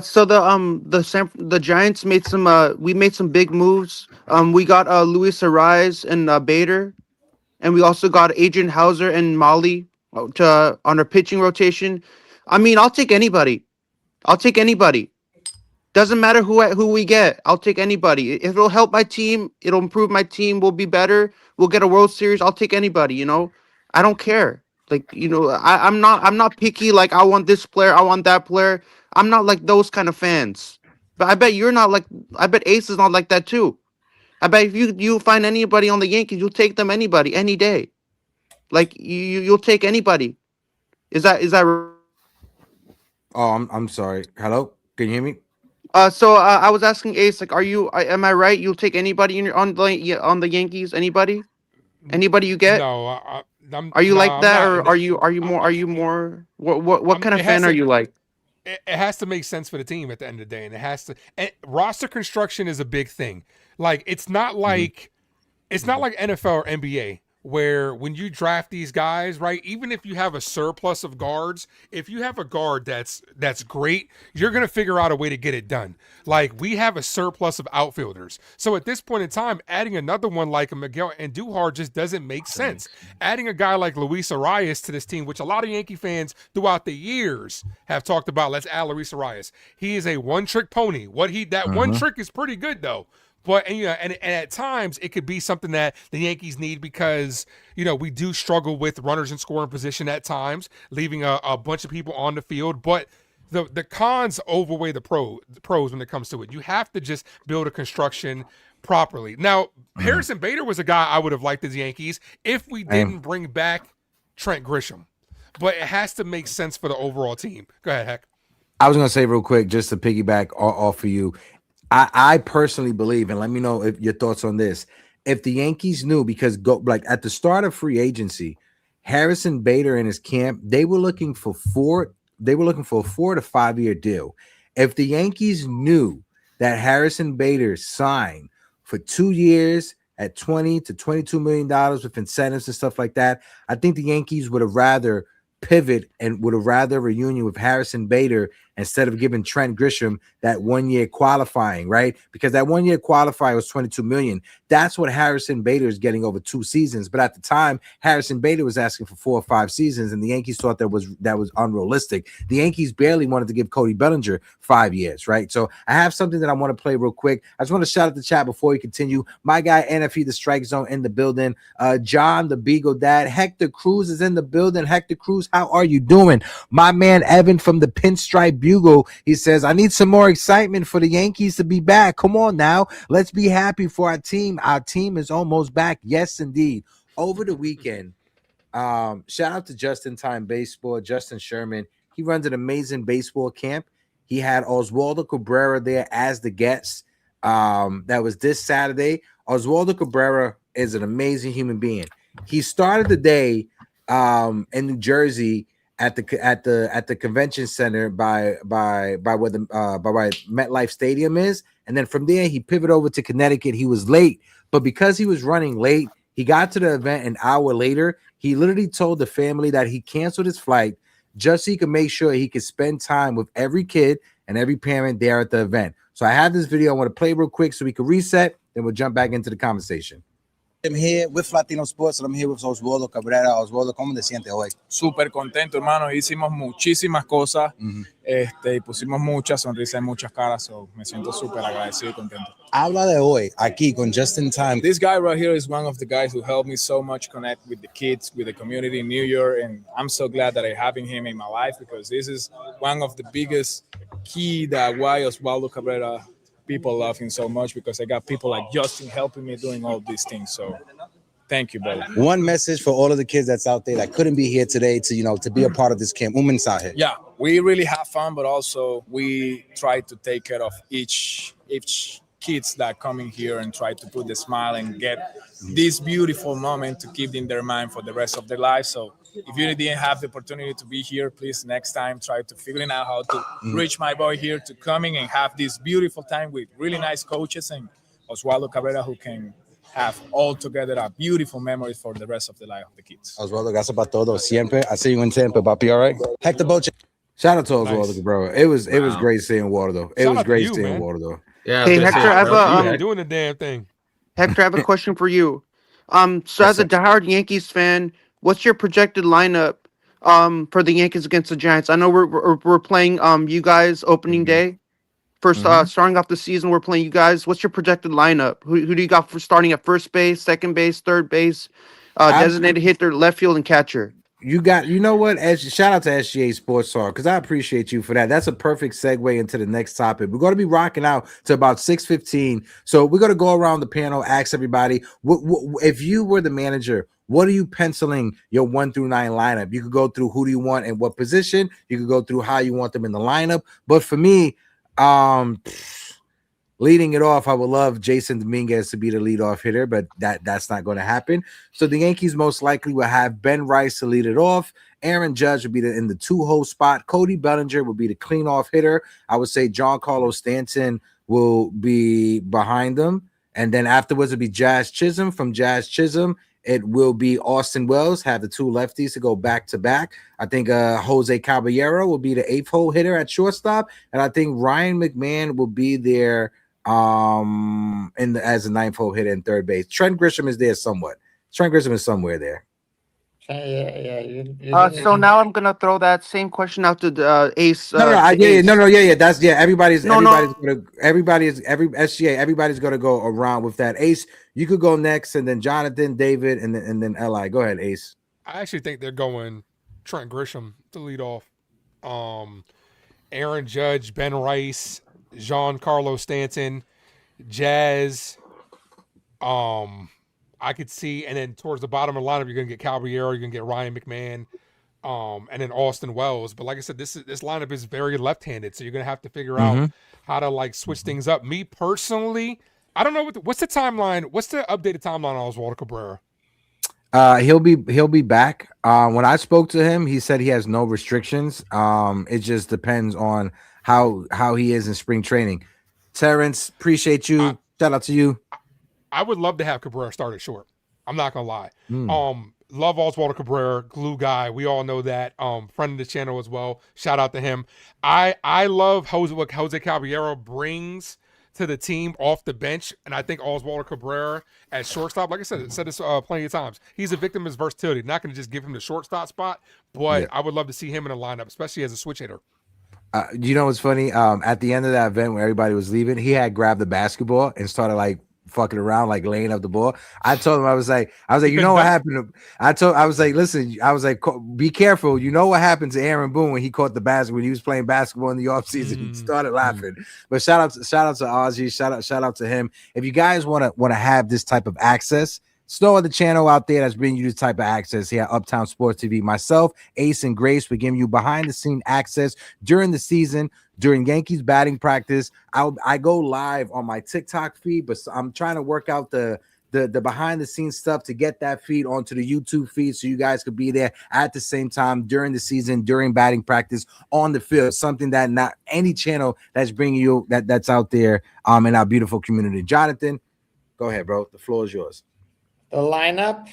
So the Giants made some we made some big moves. We got Luis Ariz and Bader, and we also got Adrian Hauser and Molly on our pitching rotation. I mean, I'll take anybody. Doesn't matter who we get. I'll take anybody. If it'll help my team, it'll improve my team. We'll be better. We'll get a World Series. I'll take anybody. I don't care. I'm not picky. Like I want this player. I want that player. I'm not like those kind of fans. But I bet you're not like. I bet Ace is not like that too. I bet if you find anybody on the Yankees, you'll take them anybody any day. Like you'll take anybody. Is that? Oh, I'm sorry. Hello, can you hear me? So I was asking Ace, like, am I right? You'll take anybody on the Yankees? Anybody you get? No, are you like that, not, or are you more? What kind of fan are you like? It has to make sense for the team at the end of the day, and it has to. And roster construction is a big thing. Like it's not like NFL or NBA where when you draft these guys, right? Even if you have a surplus of guards, if you have a guard that's great, you're gonna figure out a way to get it done. Like we have a surplus of outfielders, so at this point in time, adding another one like a Miguel Andújar just doesn't make sense. Adding a guy like Luis Arias to this team, which a lot of Yankee fans throughout the years have talked about, let's add Luis Arias. He is a one-trick pony. One trick is pretty good though. But and at times it could be something that the Yankees need because we do struggle with runners in scoring position at times, leaving a bunch of people on the field. But the cons overweigh the pros when it comes to it. You have to just build a construction properly. Now, Harrison Bader was a guy I would have liked as the Yankees if we didn't bring back Trent Grisham. But it has to make sense for the overall team. Go ahead, Heck. I was gonna say real quick, just to piggyback off of you. I personally believe, and let me know if your thoughts on this. If the Yankees knew, because at the start of free agency, Harrison Bader in his camp, they were looking for a 4 to 5 year deal. If the Yankees knew that Harrison Bader signed for 2 years at $20 to $22 million with incentives and stuff like that, I think the Yankees would have rather pivot and would have rather reunion with Harrison Bader instead of giving Trent Grisham that 1 year qualifying, right? Because that 1 year qualifying was $22 million. That's what Harrison Bader is getting over 2 seasons. But at the time, Harrison Bader was asking for 4 or 5 seasons, and the Yankees thought that was unrealistic. The Yankees barely wanted to give Cody Bellinger 5 years, right? So I have something that I want to play real quick. I just want to shout out the chat before we continue. My guy NFE the Strike Zone in the building. John the Beagle Dad. Hector Cruz is in the building. Hector Cruz, how are you doing? My man Evan from the Pinstripe Bugle, he says, I need some more excitement for the Yankees to be back. Come on now, let's be happy for our team. Our team is almost back. Yes, indeed. Over the weekend, shout out to Just in Time Baseball, Justin Sherman. He runs an amazing baseball camp. He had Oswaldo Cabrera there as the guest. That was this Saturday. Oswaldo Cabrera is an amazing human being. He started the day in New Jersey at the convention center by where MetLife Stadium is, and then from there he pivoted over to Connecticut. He was late, but because he was running late, he got to the event an hour later. He literally told the family that he canceled his flight just so he could make sure he could spend time with every kid and every parent there at the event. So I have this video I want to play real quick so we can reset, then we'll jump back into the conversation. I'm here with Latino Sports, and I'm here with Oswaldo Cabrera. Oswaldo, ¿cómo te sientes hoy? Súper contento, hermano. Hicimos muchísimas cosas, y pusimos muchas sonrisas en muchas caras, so me siento súper agradecido y contento. Habla de hoy, aquí con Just in Time. This guy right here is one of the guys who helped me so much connect with the kids, with the community in New York, and I'm so glad that I'm having him in my life because this is one of the biggest key that why Oswaldo Cabrera people love him so much because I got people like Justin helping me doing all these things. So thank you, brother. One message for all of the kids that's out there that couldn't be here today to be a part of this camp. Un mensaje. Yeah, we really have fun, but also we try to take care of each kids that coming here and try to put the smile and get this beautiful moment to keep in their mind for the rest of their life. So if you didn't have the opportunity to be here, please next time try to figuring out how to reach my boy here to coming and have this beautiful time with really nice coaches and Oswaldo Cabrera who can have all together a beautiful memory for the rest of the life of the kids. Oswaldo, gracias para todo. Siempre. I see you in Tampa, papi. All right. Hector Boche. Shout out to Oswaldo Cabrera. It was great seeing water though. It was great seeing water though. Yeah. Hey Hector, I have doing the damn thing. Hector, I have a question for you. So as a diehard Yankees fan, what's your projected lineup for the Yankees against the Giants? I know we're playing you guys opening day. First starting off the season, we're playing you guys. What's your projected lineup? Who do you got for starting at first base, second base, third base, designated hitter, left field, and catcher? You know what? Shout out to SGA Sports Talk because I appreciate you for that. That's a perfect segue into the next topic. We're going to be rocking out to about 6:15. So we're going to go around the panel, ask everybody, if you were the manager, what are you penciling your 1 through 9 lineup? You could go through who do you want and what position. You could go through how you want them in the lineup. But for me, leading it off, I would love Jason Dominguez to be the leadoff hitter, but that's not going to happen. So the Yankees most likely will have Ben Rice to lead it off. Aaron Judge would be in the 2-hole spot. Cody Bellinger will be the clean-off hitter. I would say Giancarlo Stanton will be behind them. And then afterwards it'll be Jazz Chisholm. From Jazz Chisholm, it will be Austin Wells, have the 2 lefties to go back-to-back. I think Jose Caballero will be the 8th-hole hitter at shortstop. And I think Ryan McMahon will be there as a 9th-hole hitter in third base. Trent Grisham is there somewhat. Trent Grisham is somewhere there. So now I'm gonna throw that same question out to the Ace. Everybody's gonna go around with that. Ace, you could go next, and then Jonathan, David, and then Li. Go ahead, Ace. I actually think they're going Trent Grisham to lead off. Aaron Judge, Ben Rice, Giancarlo Stanton, Jazz. I could see, and then towards the bottom of the lineup, you're gonna get Caballero, you're gonna get Ryan McMahon, and then Austin Wells. But like I said, this lineup is very left-handed, so you're gonna have to figure out how to switch things up. Me personally, I don't know what's the timeline. What's the updated timeline on Oswaldo Cabrera? He'll be back. When I spoke to him, he said he has no restrictions. It just depends on how he is in spring training. Terrence, appreciate you. Shout out to you. I would love to have Cabrera start at short. I'm not gonna lie. Mm. Love Oswaldo Cabrera, glue guy. We all know that. Friend of the channel as well. Shout out to him. I love what Jose Caballero brings to the team off the bench, and I think Oswaldo Cabrera at shortstop, like I said this plenty of times. He's a victim of his versatility. Not going to just give him the shortstop spot, but I would love to see him in a lineup, especially as a switch hitter. You know what's funny? At the end of that event when everybody was leaving, he had grabbed the basketball and started like fucking around, like laying up the ball. I told him, I was like, you know what happened? I was like, listen, I was like, be careful. You know what happened to Aaron Boone when he caught the basket when he was playing basketball in the offseason? He started laughing. But shout out to Ozzy. Shout out to him. If you guys want to have this type of access, there's no other channel out there that's bringing you this type of access here at Uptown Sports TV. Myself, Ace, and Grace, we're giving you behind-the-scene access during the season, during Yankees batting practice. I go live on my TikTok feed, but I'm trying to work out the behind-the-scenes stuff to get that feed onto the YouTube feed so you guys could be there at the same time during the season, during batting practice, on the field, something that not any channel that's bringing you that's out there in our beautiful community. Jonathan, go ahead, bro. The floor is yours. The lineup.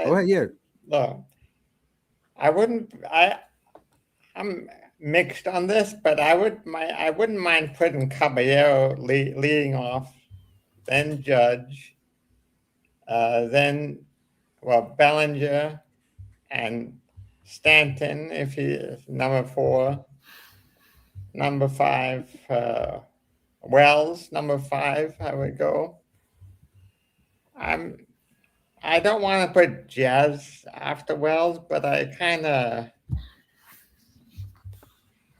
Go ahead, yeah. Look, I'm mixed on this, but I wouldn't mind putting Caballero leading off, then Judge, then Bellinger and Stanton if he is number 4, number 5, Wells, number 5. I would go. I don't want to put Jazz after Wells, but I kind of.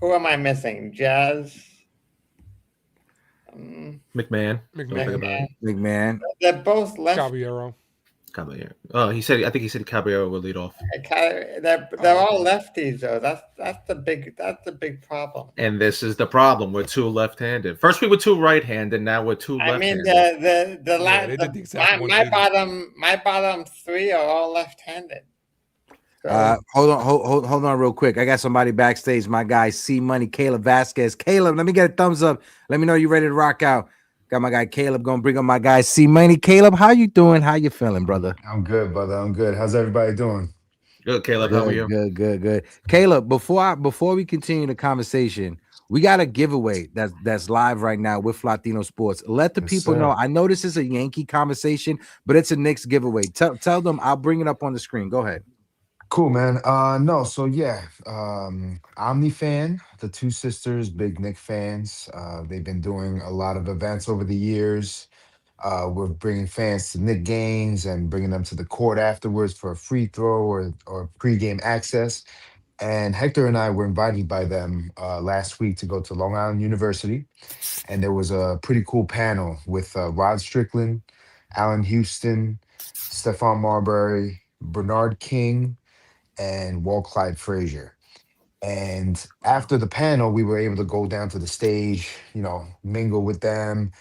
Who am I missing? Jazz. McMahon. They're both left. Caballero. Oh, I think he said Caballero will lead off. They're all lefties though. That's the big problem. And this is the problem. We're too left-handed. First we were too right-handed. Now we're too left-handed. My bottom 3 are all left-handed. Hold on real quick. I got somebody backstage. My guy C Money, Caleb Vasquez. Caleb, let me get a thumbs up. Let me know you're ready to rock out. Got my guy Caleb gonna bring up my guy C Money. Caleb, how you doing? How you feeling, brother? I'm good, brother. I'm good. How's everybody doing? Good, Caleb. How are you? Good. Caleb, before we continue the conversation, we got a giveaway that's live right now with Latino Sports. Let the people know. I know this is a Yankee conversation, but it's a Knicks giveaway. Tell them. I'll bring it up on the screen. Go ahead. Cool, man. Omni fan, the two sisters, big Knick fans. They've been doing a lot of events over the years. We're bringing fans to Knick games and bringing them to the court afterwards for a free throw or pregame access. And Hector and I were invited by them last week to go to Long Island University. And there was a pretty cool panel with Rod Strickland, Allen Houston, Stephon Marbury, Bernard King, and Walt Clyde Frazier. And after the panel, we were able to go down to the stage, mingle with them.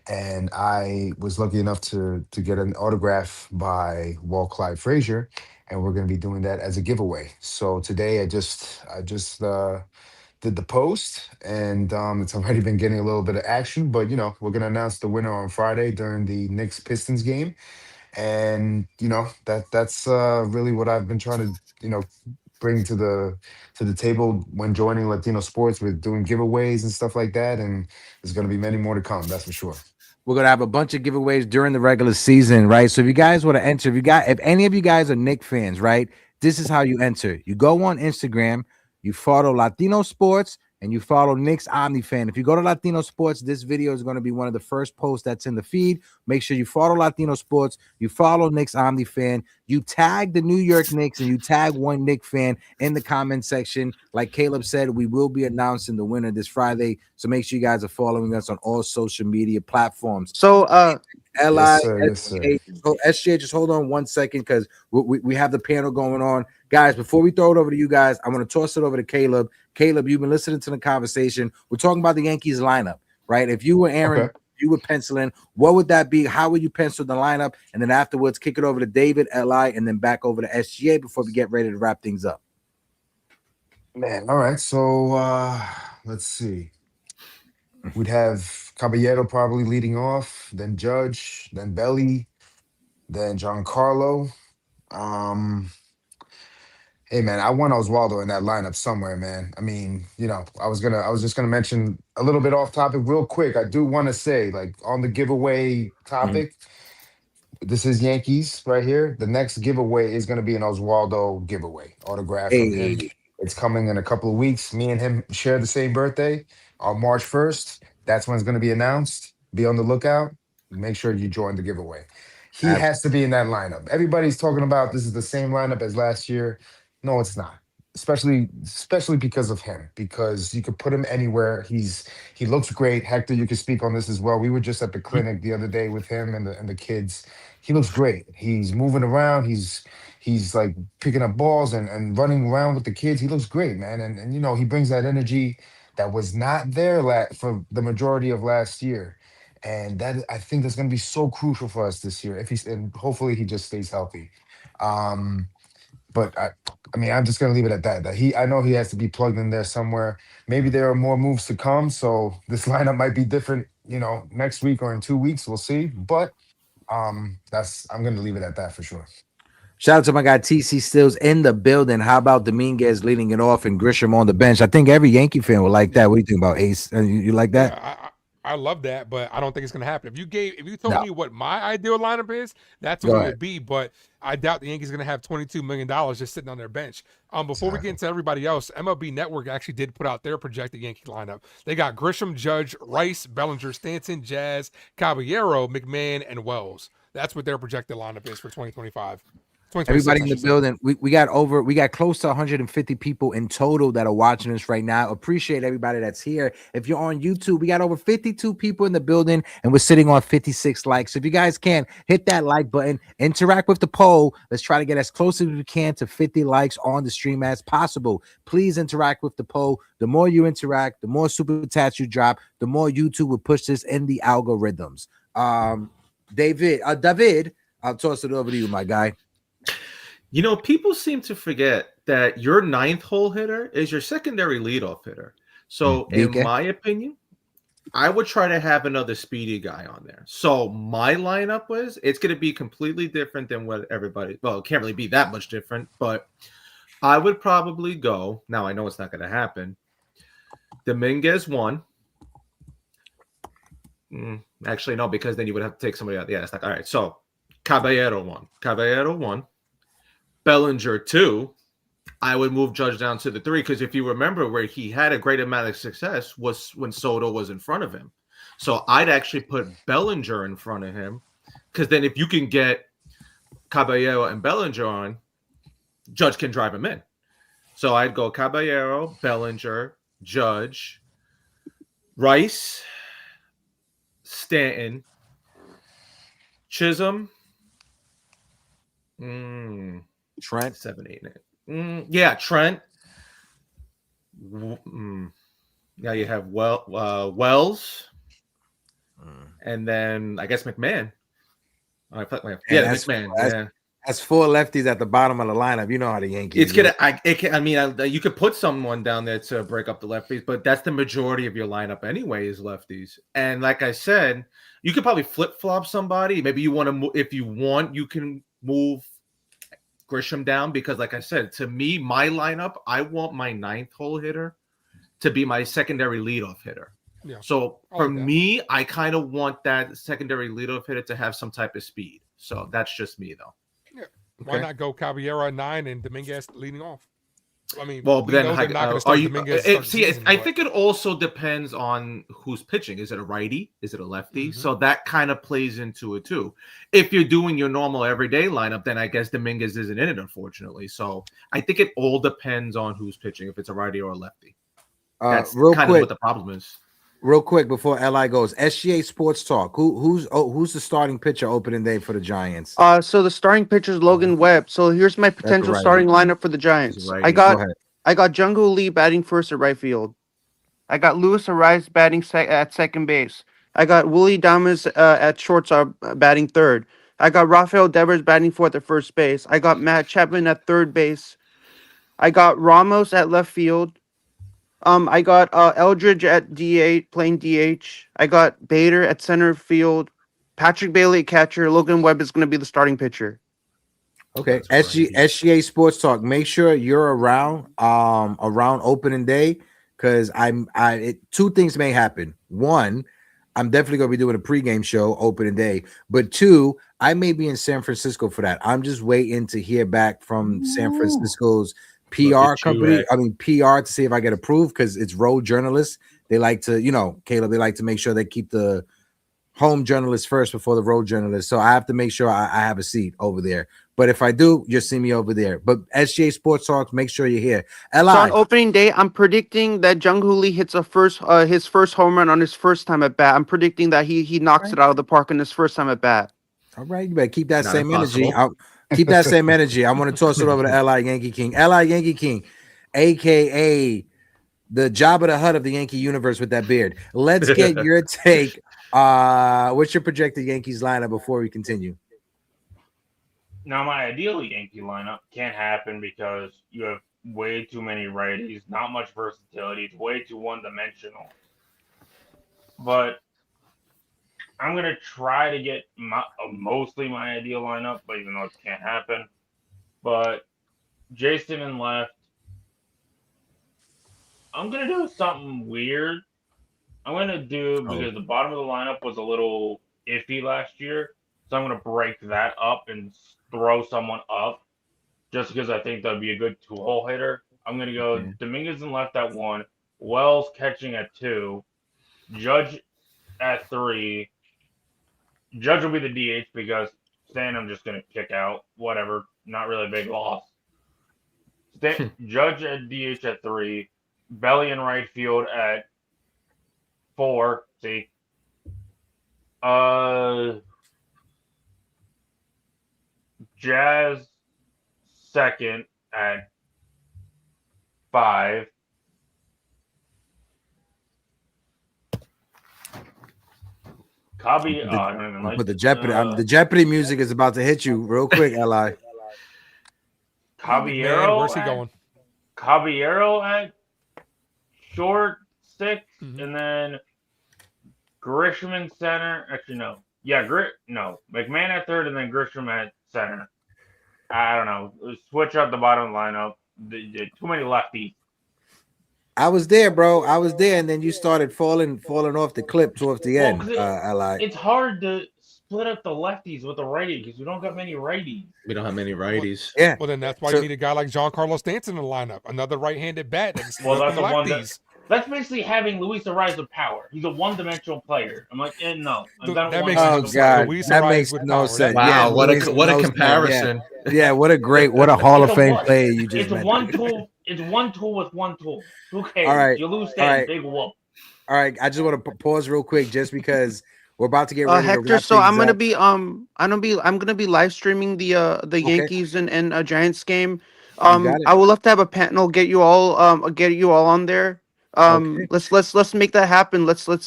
And I was lucky enough to get an autograph by Walt Clyde Frazier, and we're going to be doing that as a giveaway. So today I just did the post, and it's already been getting a little bit of action. But we're going to announce the winner on Friday during the Knicks Pistons game. And that's really what I've been trying to bring to the table when joining Latino Sports with doing giveaways and stuff like that. And there's going to be many more to come, that's for sure. We're gonna have a bunch of giveaways during the regular season, right? So if you guys want to enter, if any of you guys are Knick fans, right, this is how you enter. You go on Instagram, you follow Latino Sports, and you follow Knicks Omni Fan. If you go to Latino Sports, this video is going to be one of the first posts that's in the feed. Make sure you follow Latino Sports, you follow Knicks Omni Fan, you tag the New York Knicks, and you tag one Knick fan in the comment section. Like Caleb said, we will be announcing the winner this Friday, so make sure you guys are following us on all social media platforms. So, SJ, just hold on 1 second because we have the panel going on. Guys, before we throw it over to you guys, I want to toss it over to Caleb. Caleb, you've been listening to the conversation. We're talking about the Yankees lineup, right? If you were Aaron you would pencil in, what would that be? How would you pencil the lineup? And then afterwards, kick it over to David, LI, and then back over to SGA before we get ready to wrap things up. Man, all right. So let's see. We'd have Caballero probably leading off, then Judge, then Belly, then Giancarlo. Hey man, I want Oswaldo in that lineup somewhere, man. I mean, I was just gonna mention a little bit off topic real quick. I do want to say, like, on the giveaway topic, this is Yankees right here. The next giveaway is gonna be an Oswaldo giveaway, autograph from him. Hey, It's coming in a couple of weeks. Me and him share the same birthday on March 1st. That's when it's gonna be announced. Be on the lookout. Make sure you join the giveaway. He has to be in that lineup. Everybody's talking about this is the same lineup as last year. No, it's not. Especially because of him, because you could put him anywhere. He looks great. Hector, you can speak on this as well. We were just at the clinic the other day with him and the kids. He looks great. He's moving around. He's like picking up balls and running around with the kids. He looks great, man. And he brings that energy that was not there for the majority of last year. And that, I think, that's going to be so crucial for us this year. And hopefully he just stays healthy. But I mean, I'm just gonna leave it at that. I know he has to be plugged in there somewhere. Maybe there are more moves to come, so this lineup might be different, next week or in 2 weeks. We'll see. But I'm gonna leave it at that for sure. shout out to my guy TC Stills in the building. How about Dominguez leading it off and Grisham on the bench? I think every Yankee fan would like that. What do you think about Ace? You like that? Yeah, I love that, but I don't think it's going to happen. If you told me what my ideal lineup is, that's what it would be. But I doubt the Yankees are going to have $22 million just sitting on their bench. Before we get into everybody else, MLB Network actually did put out their projected Yankee lineup. They got Grisham, Judge, Rice, Bellinger, Stanton, Jazz, Caballero, McMahon, and Wells. That's what their projected lineup is for 2025. Everybody in the building, we got close to 150 people in total that are watching us right now. Appreciate everybody that's here. If you're on YouTube, we got over 52 people in the building and we're sitting on 56 likes. So if you guys can hit that like button, interact with the poll. Let's try to get as close as we can to 50 likes on the stream as possible. Please interact with the poll. The more you interact, the more super chats you drop, the more YouTube will push this in the algorithms. David, I'll toss it over to you, my guy. People seem to forget that your ninth hole hitter is your secondary leadoff hitter. So, in my opinion, I would try to have another speedy guy on there. So, my lineup it's going to be completely different than what everybody. Well, it can't really be that much different, but I would probably go. Now, I know it's not going to happen. Dominguez 1. Actually, no, because then you would have to take somebody out. Yeah, it's like, all right. So, Caballero 1. Bellinger 2, I would move Judge down to the 3 because if you remember where he had a great amount of success was when Soto was in front of him. So I'd actually put Bellinger in front of him because then if you can get Caballero and Bellinger on, Judge can drive him in. So I'd go Caballero, Bellinger, Judge, Rice, Stanton, Chisholm, Trent, 7, 8, 9. Yeah, Trent. Now you have Wells, and then I guess McMahon. McMahon. That's 4 lefties at the bottom of the lineup. You know how the Yankees. You could put someone down there to break up the lefties, but that's the majority of your lineup anyway is lefties. And like I said, you could probably flip flop somebody. Maybe you want to, if you want, you can move Grisham down because, like I said, to me, my lineup, I want my ninth hole hitter to be my secondary leadoff hitter. Yeah. So for me, I kind of want that secondary leadoff hitter to have some type of speed. So that's just me, though. Yeah. Why not go Caballero at 9 and Dominguez leading off? I mean, well, then they're not going to start Dominguez. I think it also depends on who's pitching. Is it a righty? Is it a lefty? Mm-hmm. So that kind of plays into it too. If you're doing your normal everyday lineup, then I guess Dominguez isn't in it, unfortunately. So I think it all depends on who's pitching. If it's a righty or a lefty, that's kind of what the problem is. Real quick before LI goes, SGA Sports Talk. Who's the starting pitcher opening day for the Giants? So the starting pitcher is Logan Webb. So here's my potential starting lineup for the Giants. I got Jungho Lee batting first at right field. I got Luis Ariz batting at second base. I got Willie Damas at shortstop batting third. I got Rafael Devers batting fourth at first base. I got Matt Chapman at third base. I got Ramos at left field. I got Eldridge at DH, playing DH. I got Bader at center field. Patrick Bailey at catcher. Logan Webb is going to be the starting pitcher. Okay, SGA Sports Talk. Make sure you're around opening day, because two things may happen. One, I'm definitely gonna be doing a pregame show opening day, but two, I may be in San Francisco for that. I'm just waiting to hear back from San Francisco's PR company. I mean PR, to see if I get approved, because it's road journalists. They like to, Caleb, they like to make sure they keep the home journalists first before the road journalists. So I have to make sure I have a seat over there. But if I do, you'll see me over there. But SGA Sports Talks, make sure you're here. So on opening day, I'm predicting that Jung-Hoo Lee hits his first home run on his first time at bat. I'm predicting that he knocks it out of the park on his first time at bat. All right, you better keep that same energy. Keep that same energy. I want to toss it over to LI Yankee King. LI Yankee King, aka the Jabba the Hutt of the Yankee universe with that beard. Let's get your take. What's your projected Yankees lineup before we continue? Now, my ideal Yankee lineup can't happen because you have way too many righties, not much versatility. It's way too one-dimensional. But I'm going to try to get mostly my ideal lineup, but even though it can't happen. But Jason in left. I'm going to do something weird. I'm going to do, because the bottom of the lineup was a little iffy last year, so I'm going to break that up and throw someone up just because I think that'd be a good two-hole hitter. I'm going to go Dominguez in left at 1, Wells catching at 2, Judge at 3. Judge will be the DH because Stan I'm just going to kick out. Whatever. Not really a big loss. Judge at DH at 3, Belly in right field at 4. See? Jazz second at 5. Cobby, I don't even like. But the Jeopardy music is about to hit you real quick, Li. Caballero, where's he going? Caballero at short 6, and then Grisham in center. Actually, no. Yeah, McMahon at third, and then Grisham at center. I don't know. Switch up the bottom lineup. Too many lefties. I was there, bro. I was there, and then you started falling off the clip towards the end. It's hard to split up the lefties with the righty because we don't got many righties. We don't have many righties. Yeah. Well, then that's why you need a guy like Giancarlo Stanton in the lineup, another right-handed bat. That's Well, that's the the one lefties. that's basically having Luis Ariz with power. He's a one-dimensional player. I'm like, no. That makes Oh God, Luis that Ariz makes with no power. sense. Wow, Yeah, what Luis a knows comparison. Yeah, what a Hall of Fame player you just It's mentioned. one tool. It's one tool with one tool. Who cares? All right, You lose all that right. big whoop. All right, I just want to pause real quick, just because we're about to get ready to Hector, wrap so I'm things gonna up. be I'm gonna be live streaming the Yankees and Giants game. I would love to have a panel, get you all on there. Let's make that happen. Let's work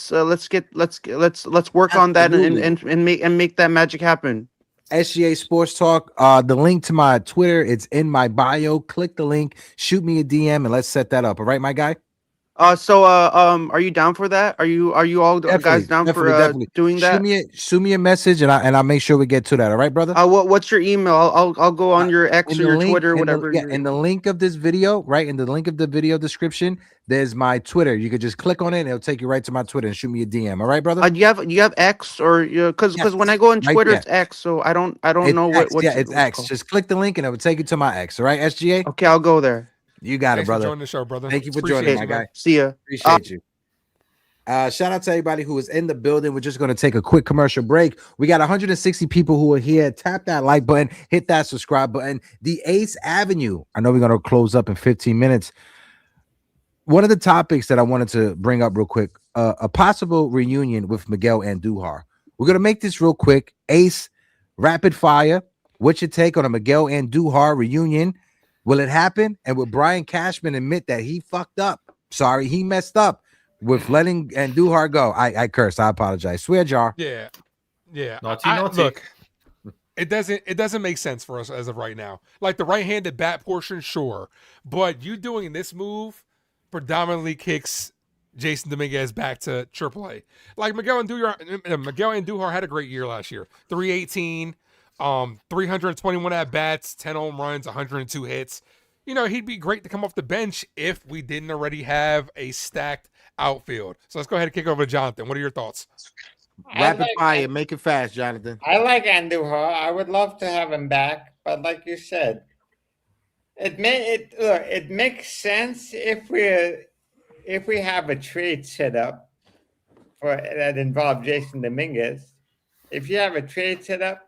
on that and make that magic happen. SGA Sports Talk. The link to my Twitter, it's in my bio. Click the link, shoot me a DM, and let's set that up. All right, my guy. Are you down for that? Are you all guys down for doing that? Shoot me a message, and I'll make sure we get to that. All right, brother. What's your email? I'll go on your X or your Twitter, whatever. In the link of this video, right in the link of the video description, there's my Twitter. You could just click on it, and it'll take you right to my Twitter and shoot me a DM. All right, brother. You have X or because when I go on Twitter, it's X, so I don't know X, what. Yeah, it's X. Just click the link, and it will take you to my X. All right, SGA. Okay, I'll go there. You got Thanks it, brother. for joining the show, brother. Thank you for Appreciate joining, you, my man. guy. See ya. Appreciate you. Shout out to everybody who is in the building. We're just going to take a quick commercial break. We got 160 people who are here. Tap that like button, hit that subscribe button. The Ace Avenue. I know we're going to close up in 15 minutes. One of the topics that I wanted to bring up real quick, a possible reunion with Miguel Andújar. We're going to make this real quick. Ace, rapid fire. What's your take on a Miguel Andújar reunion? Will it happen? And will Brian Cashman admit that he fucked up? Sorry, he messed up. with letting Andújar go. I cursed. I apologize. Swear jar. Yeah. Naughty, naughty. Look, it doesn't make sense for us as of right now. Like the right-handed bat portion, sure, but you doing this move predominantly kicks Jason Dominguez back to AAA. Like Miguel Andújar had a great year last year. 318, 321 at bats, 10 home runs, 102 hits. You know, he'd be great to come off the bench if we didn't already have a stacked outfield. So let's go ahead and kick over to Jonathan. What are your thoughts? Rapid fire, make it fast, Jonathan. I like Andújar. I would love to have him back, but like you said, it makes sense if we have a trade set up for that involves Jason Dominguez. If you have a trade set up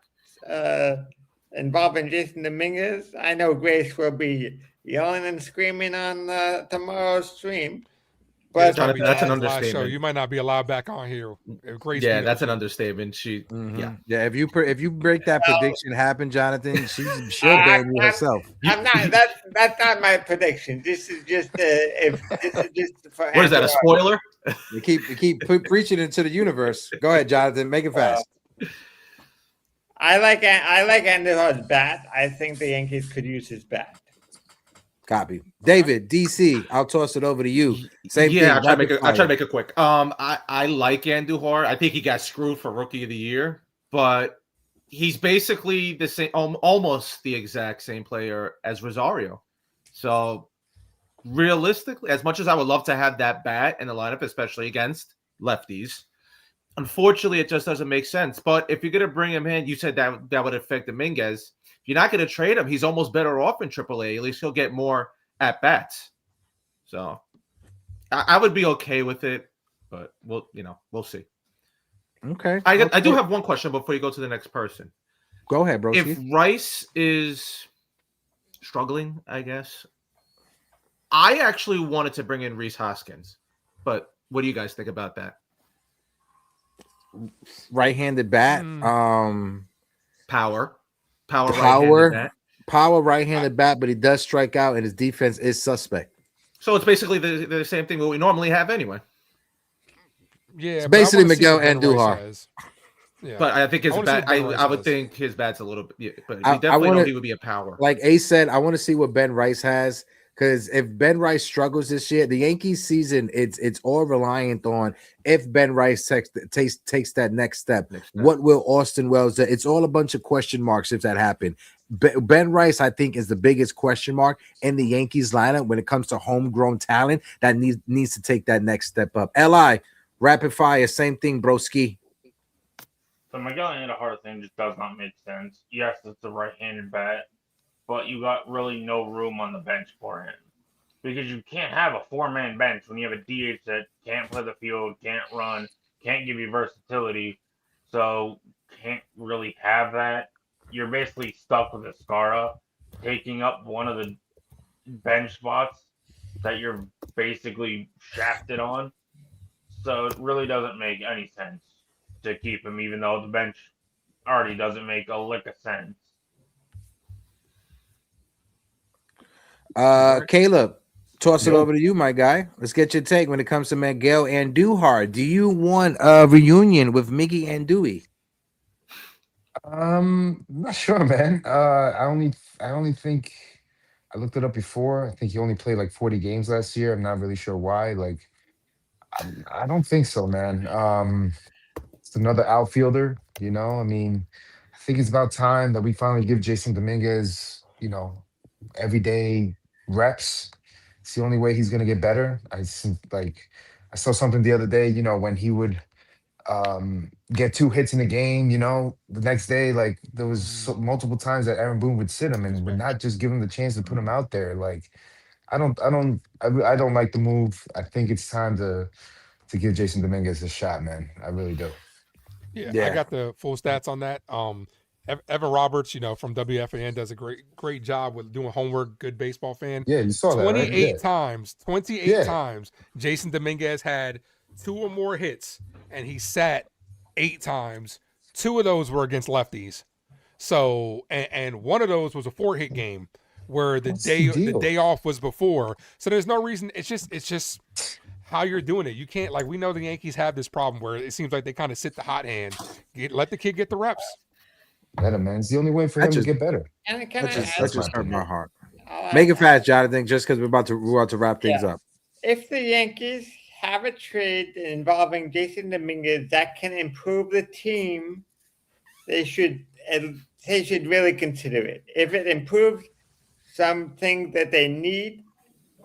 involving Jason Dominguez, I know Grace will be yelling and screaming on tomorrow's stream. But Jonathan, that's an last show. understatement. You might not be allowed back on here. Yeah, that's an understatement. She, yeah. If you break that prediction happen, Jonathan, she'll ban you herself. I'm not. That's not my prediction. This is just for. What is that? A spoiler? You keep preaching into the universe. Go ahead, Jonathan. Make it fast. I like Andújar's bat. I think the Yankees could use his bat. Copy. David, DC, I'll toss it over to you. Same thing. I'll try to make it quick. I like Andújar. I think he got screwed for Rookie of the Year, but he's basically the same, almost the exact same player as Rosario. So realistically, as much as I would love to have that bat in the lineup, especially against lefties, unfortunately, it just doesn't make sense. But if you're going to bring him in, you said that would affect Dominguez. If you're not going to trade him, he's almost better off in AAA. At least he'll get more at bats. So I would be okay with it, but we'll see. Okay. I do have one question before you go to the next person. Go ahead, bro. If Rice is struggling, I guess, I actually wanted to bring in Rhys Hoskins, but what do you guys think about that? Right-handed bat. Power, right-handed bat, but he does strike out, and his defense is suspect. So it's basically the same thing we normally have anyway. Yeah, it's basically Miguel Andújar. Yeah. But I think his bat. I would think his bat's a little bit. Yeah, but we definitely know he would be a power. Like Ace said, I want to see what Ben Rice has, because if Ben Rice struggles this year, the Yankees season it's all reliant on if Ben Rice takes that next step. What will Austin Wells do? It's all a bunch of question marks if that happened. Ben Rice, I think, is the biggest question mark in the Yankees lineup when it comes to homegrown talent that needs to take that next step up. Li, rapid fire, same thing, broski. So Miguel Andújar thing just does not make sense. Yes, it's a right-handed bat, but you got really no room on the bench for him, because you can't have a four-man bench when you have a DH that can't play the field, can't run, can't give you versatility, so can't really have that. You're basically stuck with Escara taking up one of the bench spots that you're basically shafted on. So it really doesn't make any sense to keep him, even though the bench already doesn't make a lick of sense. Caleb, toss it over to you, my guy. Let's get your take when it comes to Miguel Andújar. Do you want a reunion with Miggy Andúi? Not sure, man. I only think I looked it up before. I think he only played like 40 games last year. I'm not really sure why. Like, I don't think so, man. It's another outfielder, you know. I mean, I think it's about time that we finally give Jason Dominguez, everyday reps. It's the only way he's gonna get better. I saw something the other day, when he would get 2 hits in a game, the next day, like there was multiple times that Aaron Boone would sit him and would not just give him the chance to put him out there. Like, I don't like the move. I think it's time to give Jason Dominguez a shot, man. I really do. Yeah, I got the full stats on that. Evan Roberts, from WFAN, does a great job with doing homework. Good baseball fan. Yeah, you saw that, right? 28 times, Jason Dominguez had 2 or more hits, and he sat 8 times. 2 of those were against lefties. So, and one of those was a 4-hit game where the day off was before. So there's no reason. It's just how you're doing it. You can't, like, we know the Yankees have this problem where it seems like they kind of sit the hot hand. Let the kid get the reps. Let him, man. It's the only way for That him to just get better. Can I that just ask that That's my just hurt opinion. my heart. I- Make it fast, Jonathan, just because we're about to wrap things Yeah. up. if the Yankees have a trade involving Jason Dominguez that can improve the team, they should really consider it. If it improves something that they need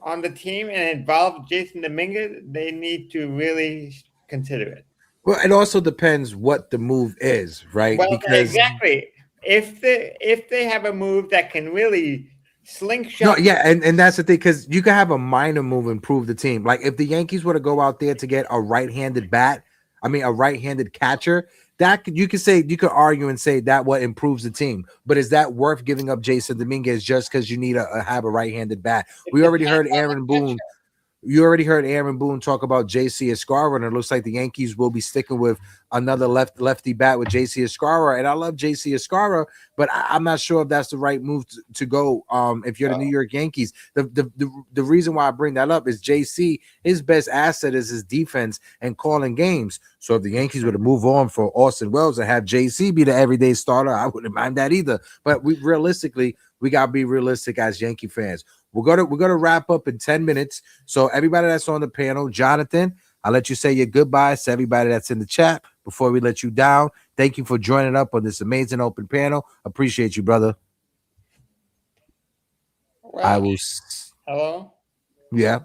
on the team and involves Jason Dominguez, they need to really consider it. Well, it also depends what the move is, right? Well, Because exactly. If they have a move that can really slingshot, no, yeah, and that's the thing, because you can have a minor move improve the team. Like if the Yankees were to go out there to get a right-handed a right-handed catcher, you could argue and say that what improves the team. But is that worth giving up Jason Dominguez just because you need have a right-handed bat? We already heard Aaron Boone. You already heard Aaron Boone talk about JC Escarra, and it looks like the Yankees will be sticking with another lefty bat with JC Escarra. And I love JC Escarra, but I'm not sure if that's the right move to go. If you're the New York Yankees, the reason why I bring that up is JC, his best asset is his defense and calling games. So if the Yankees were to move on for Austin Wells and have JC be the everyday starter, I wouldn't mind that either. But we gotta be realistic as Yankee fans. We're gonna wrap up in 10 minutes. So everybody that's on the panel, Jonathan, I'll let you say your goodbyes to everybody that's in the chat before we let you down. Thank you for joining up on this amazing open panel. Appreciate you, brother. well, I will. hello. Yeah.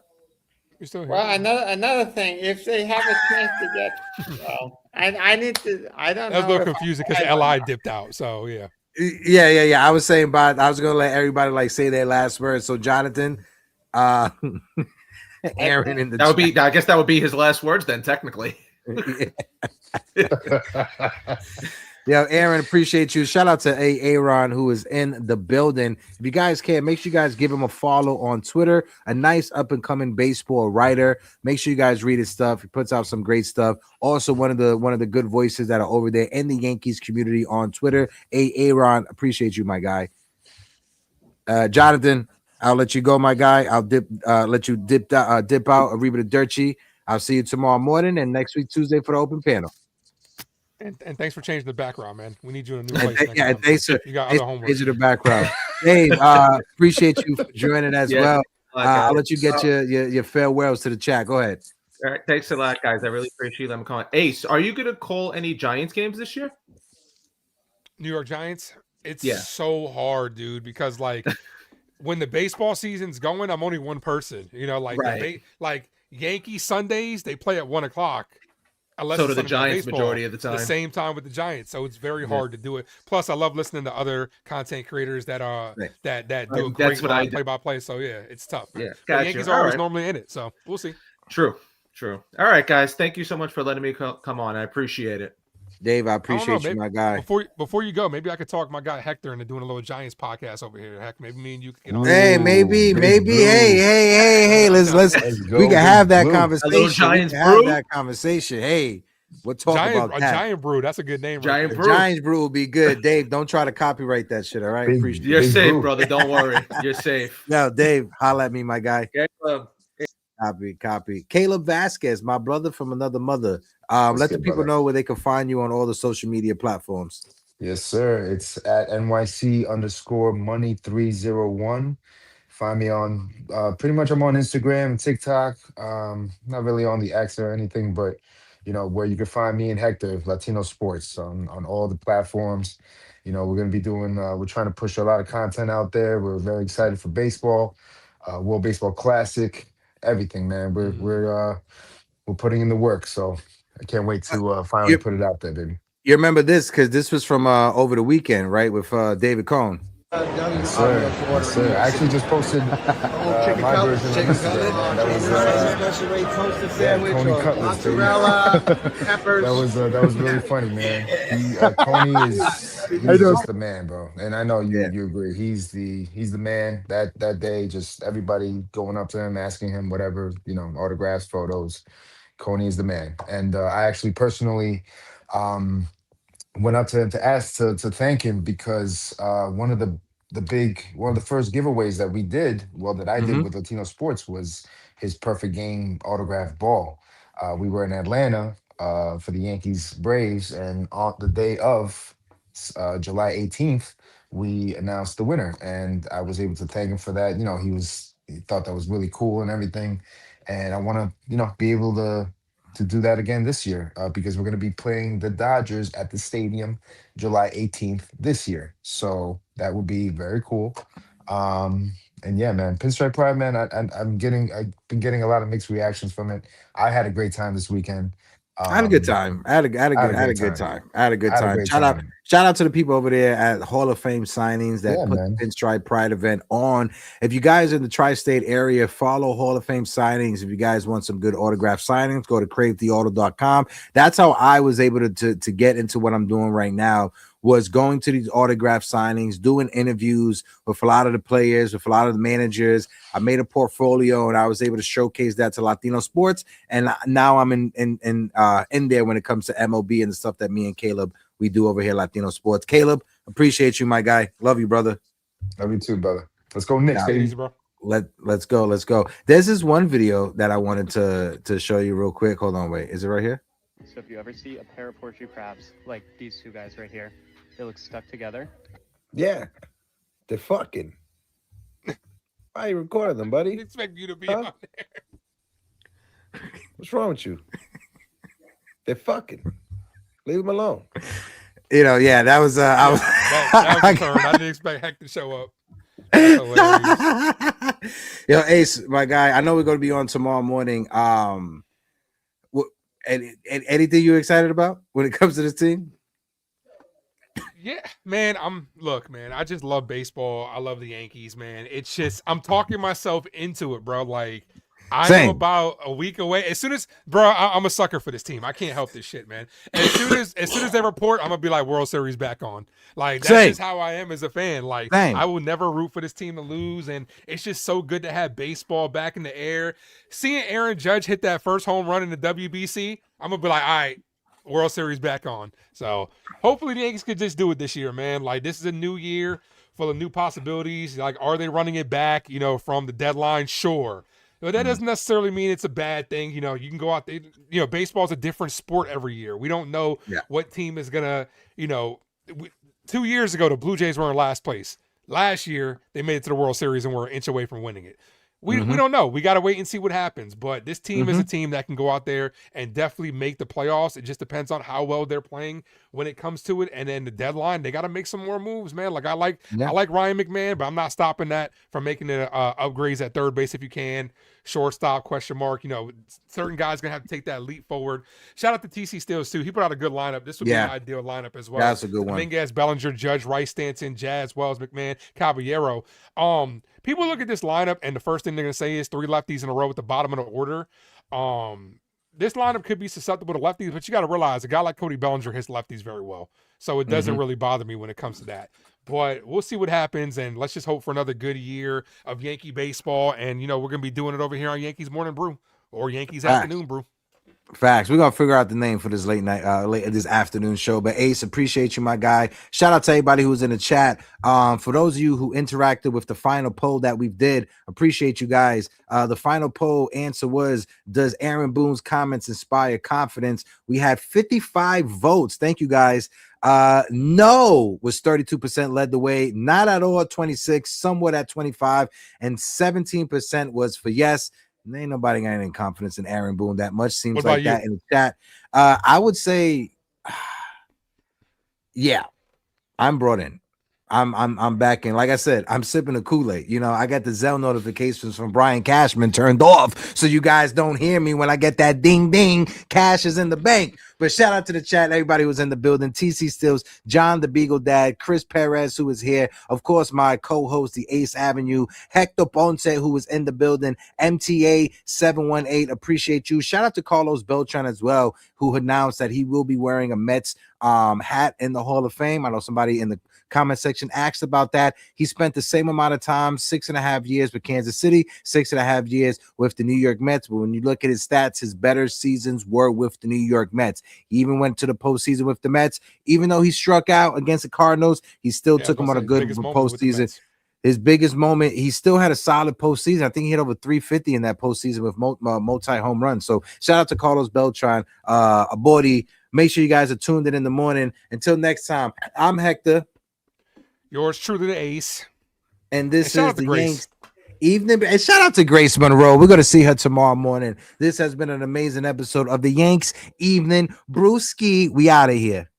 You're still here. Well, another thing, if they have a chance to get, well, I need to. I don't That was know. a little confusing because LI dipped out. So yeah. Yeah. I was saying, but I was gonna let everybody say their last words. So, Jonathan, Aaron in the that would be. I guess that would be his last words then, technically. Yeah, Aaron, appreciate you. Shout out to Aaron who is in the building. If you guys can, make sure you guys give him a follow on Twitter. A nice up and coming baseball writer. Make sure you guys read his stuff. He puts out some great stuff. Also, one of the good voices that are over there in the Yankees community on Twitter. Aaron, appreciate you, my guy. Jonathan, I'll let you go, my guy. I'll let you dip out. Arrivederci. I'll see you tomorrow morning and next week Tuesday for the open panel. And thanks for changing the background, man. We need you in a new place. Thanks for you got other homework. the background. Dave, appreciate you for joining as well. I'll let you get your farewells to the chat. Go ahead. All right, thanks a lot, guys. I really appreciate them calling. Ace, are you gonna call any Giants games this year? New York Giants. It's so hard, dude, because like when the baseball season's going, I'm only one person. Like Yankee Sundays, they play at 1:00. So do the Giants majority of the time. The same time with the Giants, so it's very hard to do it. Plus, I love listening to other content creators that do a great play-by-play. So yeah, it's tough. Yeah, the Yankees are always normally in it, so we'll see. True. All right, guys, thank you so much for letting me come on. I appreciate it. Dave, I appreciate you, my guy. Before you go, maybe I could talk my guy Hector into doing a little Giants podcast over here. Heck, maybe me and you could get on. Hey, maybe. Hey, let's go. We can have that conversation. Hey, we'll talk about that. Giant Brew, that's a good name. Giant Brew. Giant Brew will be good. Dave, don't try to copyright that shit. All right, You're safe, brother. Don't worry. You're safe. No, Dave, holla at me, my guy. Okay, Copy. Caleb Vasquez, my brother from another mother. Let the people know where they can find you on all the social media platforms. Yes, sir. It's at NYC_money301. Find me on pretty much I'm on Instagram and TikTok. Not really on the X or anything, but where you can find me and Hector, Latino Sports, on all the platforms. We're gonna be doing we're trying to push a lot of content out there. We're very excited for baseball, World Baseball Classic, everything, man. We're putting in the work, so I can't wait to finally put it out there, baby. You remember this because this was from over the weekend, right? With David Cohn. Yes, sir. I actually just posted my version of Instagram, man. That was Tony Cutlass, baby. that was really funny, man. Tony he's just the man, bro. And I know you agree. He's the man. That day, just everybody going up to him, asking him whatever, autographs, photos. Coney is the man. And I actually personally went up to him to ask to thank him because one of the one of the first giveaways that we did, well, that I did Mhm. with Latino Sports, was his perfect game autograph ball. We were in Atlanta for the Yankees Braves, and on the day of July 18th, we announced the winner, and I was able to thank him for that. You know, he thought that was really cool and everything, and I want to be able to do that again this year because we're going to be playing the Dodgers at the stadium July 18th this year. So that would be very cool. And yeah, man, Pinstripe Pride, man, I've been getting a lot of mixed reactions from it. I had a great time this weekend. I had a good Um, time. I had a, I had a I had good, a I had a great good time. time. I had a good I had a time. great Shout out, time. shout out to the people over there at Hall of Fame signings that Yeah, put man. the Pinstripe Pride event on. If you guys are in the tri-state area, follow Hall of Fame signings. If you guys want some good autograph signings, go to cravetheauto.com. That's how I was able to get into what I'm doing right now, was going to these autograph signings, doing interviews with a lot of the players, with a lot of the managers. I made a portfolio and I was able to showcase that to Latino sports. And now I'm in there when it comes to MLB and the stuff that me and Caleb we do over here, Latino sports. Caleb, appreciate you, my guy. Love you, brother. Love you too, brother. Let's go Knicks, Yeah. baby. Easy, bro. Let's go. There's this one video that I wanted to show you real quick. Hold on, wait. Is it right here? So if you ever see a pair of porcupine crabs like these two guys right here, they look stuck together. Yeah, they're fucking. Why are you recording them, buddy? I expect you to be Huh? on there. What's wrong with you? They're fucking. Leave them alone. You know, yeah, that was I was That was a turn. I didn't expect Heck to show up. That's hilarious. Yo, Ace, my guy. I know we're going to be on tomorrow morning. Anything you excited about when it comes to this team? Yeah, man. Look, man. I just love baseball. I love the Yankees, man. It's just I'm talking myself into it, bro. Like I'm Same. about a week away. As soon as, bro, I'm a sucker for this team. I can't help this shit, man. And as soon as they report, I'm gonna be like, World Series back on. Like that's Same. just how I am as a fan. Like Same. I will never root for this team to lose, and it's just so good to have baseball back in the air. Seeing Aaron Judge hit that first home run in the WBC, I'm gonna be like, all right, World Series back on. So hopefully the Yankees could just do it this year, man. Like this is a new year full of new possibilities. Like, are they running it back, from the deadline? Sure. But that doesn't necessarily mean it's a bad thing. You can go out there. Baseball's a different sport every year. We don't know what team is gonna, 2 years ago, the Blue Jays were in last place. Last year, they made it to the World Series and were an inch away from winning it. We don't know. We got to wait and see what happens. But this team is a team that can go out there and definitely make the playoffs. It just depends on how well they're playing when it comes to it. And then the deadline, they got to make some more moves, man. Like I like Ryan McMahon, but I'm not stopping that from making it upgrades at third base if you can. Shortstop, question mark. Certain guys gonna have to take that leap forward. Shout out to TC Steels too. He put out a good lineup. This would be an ideal lineup as well. That's a good one. Dominguez, Bellinger, Judge, Rice, Stanton, Jazz, Wells, McMahon, Caballero. People look at this lineup and the first thing they're gonna say is 3 lefties in a row at the bottom of the order. This lineup could be susceptible to lefties, but you got to realize a guy like Cody Bellinger hits lefties very well. So it doesn't really bother me when it comes to that. But we'll see what happens, and let's just hope for another good year of Yankee baseball. And, we're going to be doing it over here on Yankees Morning Brew or Yankees Afternoon Brew. Facts. We're gonna figure out the name for this late night, this afternoon show. But Ace, appreciate you, my guy. Shout out to everybody who's in the chat. For those of you who interacted with the final poll that we did, appreciate you guys. The final poll answer was: does Aaron Boone's comments inspire confidence? We had 55 votes. Thank you guys. No was 32%, led the way. Not at all at 26, somewhat at 25, and 17% was for yes. And ain't nobody got any confidence in Aaron Boone that much. Seems like that in the chat. I would say, yeah, I'm brought in. I'm back in. Like I said, I'm sipping the Kool-Aid. I got the Zelle notifications from Brian Cashman turned off, so you guys don't hear me when I get that ding ding. Cash is in the bank. But shout out to the chat, everybody who's in the building. TC Stills, John the Beagle Dad, Chris Perez, who is here. Of course, my co-host, the Ace Avenue, Hector Ponce, who is in the building. MTA 718, appreciate you. Shout out to Carlos Beltran as well, who announced that he will be wearing a Mets hat in the Hall of Fame. I know somebody in the comment section asked about that. He spent the same amount of time, 6.5 years with Kansas City, 6.5 years with the New York Mets. But when you look at his stats, his better seasons were with the New York Mets. He even went to the postseason with the Mets. Even though he struck out against the Cardinals, he still Yeah, I was took him gonna on a say, good biggest moment with the postseason. Mets. His biggest moment, he still had a solid postseason. I think he hit over 350 in that postseason with multi home runs. So shout out to Carlos Beltran, a body. Make sure you guys are tuned in the morning. Until next time, I'm Hector. Yours truly, the ace. And this shout is out to the Grace. Yanks evening. And shout out to Grace Monroe. We're going to see her tomorrow morning. This has been an amazing episode of the Yanks Evening Brewski. We out of here.